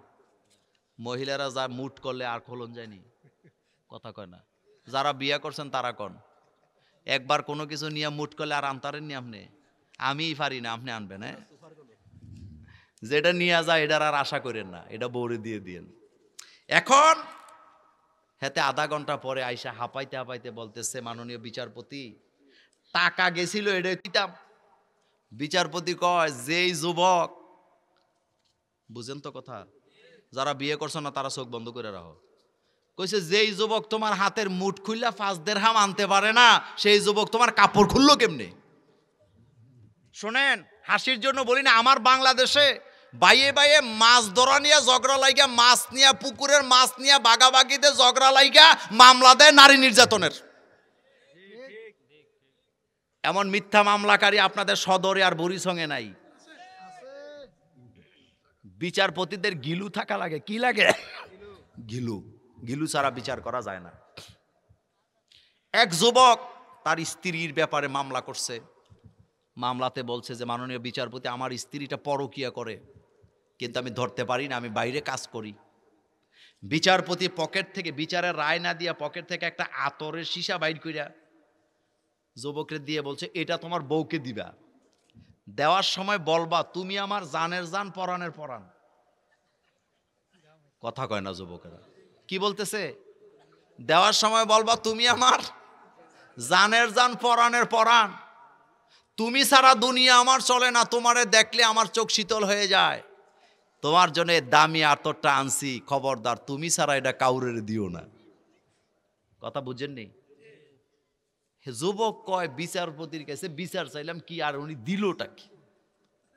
মহিলারা যা মুট করলে আর খোলন যায়নি। কথা কয় না? যারা বিয়া করছেন তারা কন, একবার কোনো কিছু নিয়ে মুট করলে আর আনতারেননি আপনি? আমিই পারি না, আপনি আনবেন? হ্যাঁ, যেটা নিয়ে যায় এটার আর আশা করেন না, এটা বৌরে দিয়ে দিয়েন। এখন হেতে আধা ঘন্টা পরে আইসা হাঁপাইতে হাঁপাইতে বলতেছে, মাননীয় বিচারপতি, টাকা গেছিল এটা দিতাম। বিচারপতি কয়, যেই যুবক, বুঝেন তো কথা, যারা বিয়ে করছো না তারা চোখ বন্ধ করে রাখো, কইছে যেই যুবক তোমার হাতের মুঠ খুললা 5 দিরহাম আনতে পারে না, সেই যুবক তোমার কাপড় খুললো কেমনে? শোনেন, হাসির জন্য বলি না, আমার বাংলাদেশে বাইয়ে বাইয়ে মাছ ধরা নিয়ে ঝগড়া লাইগা, মাছ নিয়ে, পুকুরের মাছ নিয়ে বাগাবাগিতে ঝগড়া লাইগা মামলা দেয় নারী নির্যাতনের। এমন মিথ্যা মামলাকারী আপনাদের সদরে আর বুড়িসঙ্গে নাই। বিচারপতিদের গিলু থাকা লাগে। কি লাগে? গিলু। গিলু ছাড়া বিচার করা যায় না। এক যুবক তার স্ত্রীর ব্যাপারে মামলা করছে। মামলাতে বলছে যে, মাননীয় বিচারপতি, আমার স্ত্রীটা পরকিয়া করে, কিন্তু আমি ধরতে পারি না, আমি বাইরে কাজ করি। বিচারপতি পকেট থেকে, বিচারের রায় না দিয়া পকেট থেকে একটা আতরের সীসা বাইর কইরা যুবককে দিয়ে বলছে, এটা তোমার বউকে দিবা, দেওয়ার সময় বলবা তুমি আমার জানের জান পরাণের পরাণ। কথা কয় না যুবকেরা। কি বলতেছে? দেওয়ার সময় বলবা তুমি আমার জানের জান পরাণের পরাণ, তুমি ছাড়া দুনিয়া আমার চলে না, তোমারে দেখলে আমার চোখ শীতল হয়ে যায়, তোমার জন্য দামি আতরটা আনছি, খবরদার তুমি ছাড়া এটা কাউরের দিও না। কথা বুঝেননি? যুবক কয় বিচারপতির কাছে বিচার চাইলাম কি, আর উনি দিলটা কি?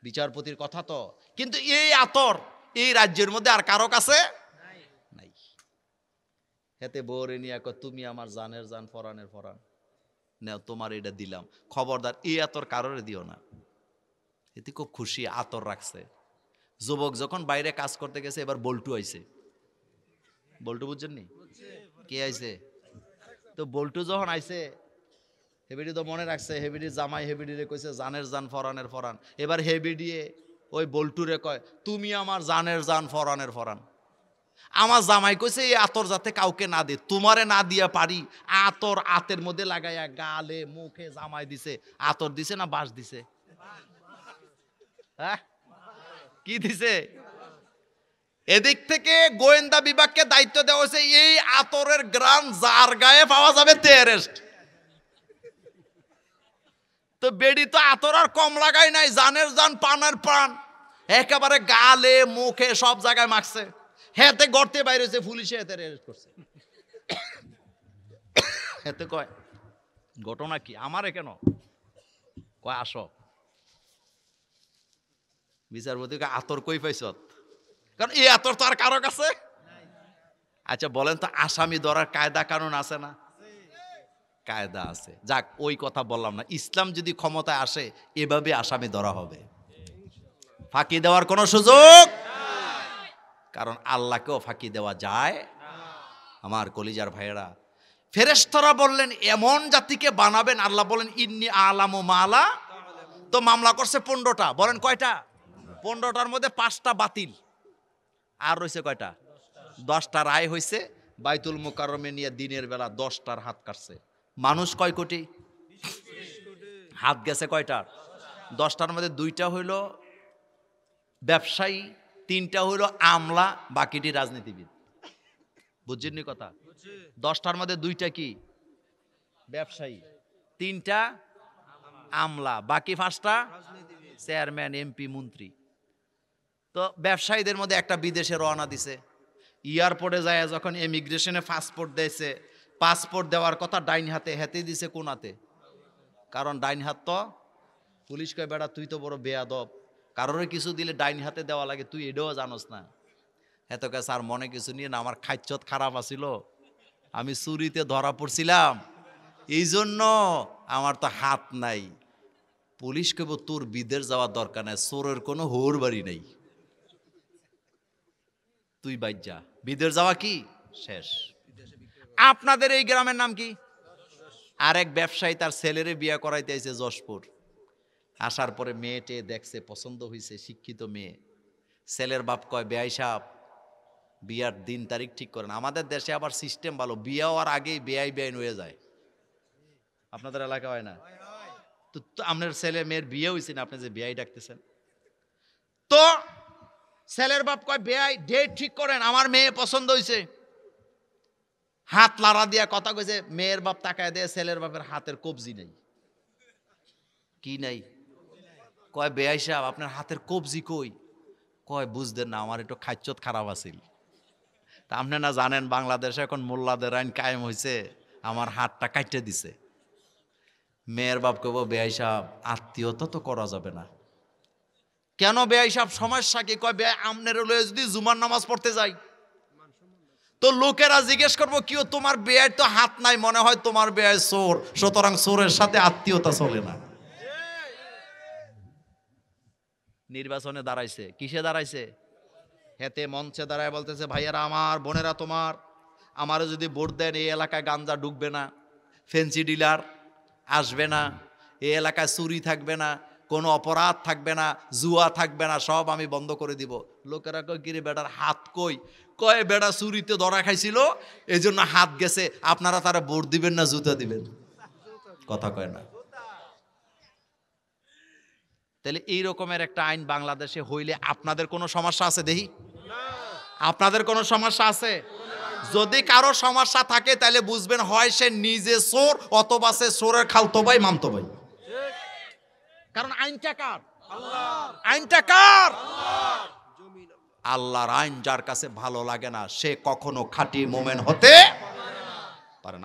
বিচারপতির কথা তো, কিন্তু এই আতর এই রাজ্যের মধ্যে আর কারো কাছে নাই। হেতে বউরে নিয়ে তুমি আমার জানের জান পরাণের পরাণ, না তোমার এটা দিলাম, খবরদার এই আতর কারোরে দিও না। এতে খুব খুশি, আতর রাখছে। যুবক যখন বাইরে কাজ করতে গেছে, এবার বল্টু আইছে। বল্টু বুঝছেননি? কে আইছে? তো বল্টু যখন আইছে, হেবিডি তো মনে রাখছে, হেবিডির জামাই হেবিডিরে কইছে জানের জান ফরানের ফরান। এবার হেবিডিয়ে ওই বল্টুরে কয়, তুমি আমার জানের জান ফরানের ফরান। আমার জামাই কইছে এই আতর যাতে কাউকে না দে, তোমারে না দিয়া পারি। আতর আতের মধ্যে লাগাইয়া গালে মুখে জামাই দিছে। আতর দিছে না বাঁশ দিছে? হ্যাঁ, কি দিছে? এদিক থেকে গোয়েন্দা বিভাগকে দায়িত্ব দেওয়া হয়েছে, এই আতরের গ্রাম যার গায়ে পাওয়া যাবে তে অ্যারেস্ট। তো বেডি তো আতর আর কম লাগাই নাই, জানের জান পানের প্রাণ, একেবারে গালে মুখে সব জায়গায় মাখছে। হেতে গর্তে বাইরে হয়েছে, পুলিশে হেতে অ্যারেস্ট করছে। হেতে কয়, ঘটনা কি? আমারে কেন কয়, আসো। বিচারপতি আতর কই পাইছ? কারণ এই আতর তো আর কারো কাছে। আচ্ছা বলেন তো, আসামি ধরার কায়দা কানুন আছে না? কায়দা আছে। যাক, ওই কথা বললাম না। ইসলাম যদি ক্ষমতায় আসে, এভাবে আসামি ধরা হবে, ফাঁকি দেওয়ার কোনো সুযোগ, কারণ আল্লাহকেও ফাঁকি দেওয়া যায়। আমার কলিজার ভাইয়েরা, ফেরেশতারা বললেন এমন জাতিকে বানাবেন, আল্লাহ বলেন ইন্নী আলামু মালা। তো মামলা করছে 15টা, বলেন কয়টা? 15টার মধ্যে 5টা বাতিল, আর রয়েছে কয়টা? 10টা রায় হয়েছে। বাইতুল মুকাররমে নিয়ে দিনের বেলা 10টার হাত কাটছে। মানুষ কয় কোটি? হাত গেছে কয়টার? 10টার মধ্যে 2টা হইল ব্যবসায়ী, 3টা হইল আমলা, বাকিটি রাজনীতিবিদ। বুঝছেননি কথা? 10টার মধ্যে 2টা কি? ব্যবসায়ী, 3টা আমলা, বাকি 5টা চেয়ারম্যান, এমপি, মন্ত্রী। তো ব্যবসায়ীদের মধ্যে একটা বিদেশে রওনা দিছে। এয়ারপোর্টে যায় যখন ইমিগ্রেশনে পাসপোর্ট দিয়েছে, পাসপোর্ট দেওয়ার কথা ডাইন হাতে, হেতে দিছে কোন হাতে? কারণ ডাইন হাত তো পুলিশ কয়, বেড়া তুই তো বড় বেয়াদব, কারোর কিছু দিলে ডাইন হাতে দেওয়া লাগে, তুই এটাও জানোস না। হেতো কে স্যার মনে কিছু নিয়ে না, আমার খাইচ্ছত খারাপ আছিল, আমি চুরিতে ধরা পড়ছিলাম, এই জন্য আমার তো হাত নাই। পুলিশ কইব তোর বিদেশ যাওয়ার দরকার নাই, চোরের কোনো হোর বাড়ি নেই, তুই বাইর যা, বিদেশ যাওয়া কি শেষ। আপনাদের এই গ্রামের নাম কি? আরেক ব্যবসায়ী তার ছেলেরে বিয়ে করাইতে আইছে যশপুর। আসার পরে মেয়েটে দেখছে, পছন্দ হয়েছে, শিক্ষিত মেয়ে। ছেলের বাপ কয়, বেয়াই সাহেব বিয়ার দিন তারিখ ঠিক করেন। আমাদের দেশে আবার সিস্টেম ভালো, বিয়ে হওয়ার আগেই বেআই বেআইন হয়ে যায়। আপনাদের এলাকা হয় না? তো আপনার ছেলে মেয়ের বিয়ে হয়েছে না, আপনি যে বেআই ডাকতেছেন? তো ছেলের বাপ কয়, বেআই ডেট ঠিক করেন, আমার মেয়ে পছন্দ হয়েছে। হাত লাড়া দিয়া কথা কইছে, মেয়ের বাপ তাকায় দিয়ে ছেলের বাপের হাতের কবজি নেই। কি নাই? কয় বেয়াই সাহেব আপনার হাতের কবজি কই? কয় বুঝতেন না, আমার একটু খাচ্চত খারাপ আছিল। তা আপনি না জানেন বাংলাদেশে এখন মোল্লাদের আইন কায়েম হয়েছে, আমার হাতটা কাটতে দিছে। মেয়ের বাপ কব বেয়াই সাহেব আত্মীয়তা তো করা যাবে না। কেন বেয়াই সাহেব সমস্যা কি? কয় বেয়াই আমনের লয়ে যদি জুমার নামাজ পড়তে যাই তো লোকেরা জিজ্ঞেস করবো কিও তোমার বেয়াই তো হাত নাই, মনে হয় তোমার বেয়াই চোর, সুতরাং চোরের সাথে আত্মীয়তা চলে না। নির্বাচনে দাঁড়াইছে, কিসে দাঁড়াইছে? হেতে মঞ্চে দাঁড়ায় বলতেছে ভাইয়ারা আমার, বোনেরা তোমার, আমারও যদি ভোট দেন এই এলাকায় গাঞ্জা ঢুকবে না, ফেন্সি ডিলার আসবে না, এই এলাকায় চুরি থাকবে না, কোনো অপরাধ থাকবে না, জুয়া থাকবে না, সব আমি বন্ধ করে দিব। লোকেরা কয় কিরে বেটার হাত কই? কয় বেটা চুরিতে ধরা খাইছিল এই জন্য হাত গেছে, আপনারা তারা ভোট দিবেন না জুতা দিবেন? কথা কয় না। তাহলে এই রকমের একটা আইন বাংলাদেশে হইলে আপনাদের কোনো সমস্যা আছে? দেখি আপনাদের কোনো সমস্যা আছে? যদি কারো সমস্যা থাকে তাহলে বুঝবেন হয় সে নিজে চোর অথবা সে চোরের খালতো ভাই মামতো ভাই। কারণ আইনটা কার? আইনটা কার? আল্লাহর আইন যার কাছে ভালো লাগে না সে কখনো খাঁটি মুমিন হতে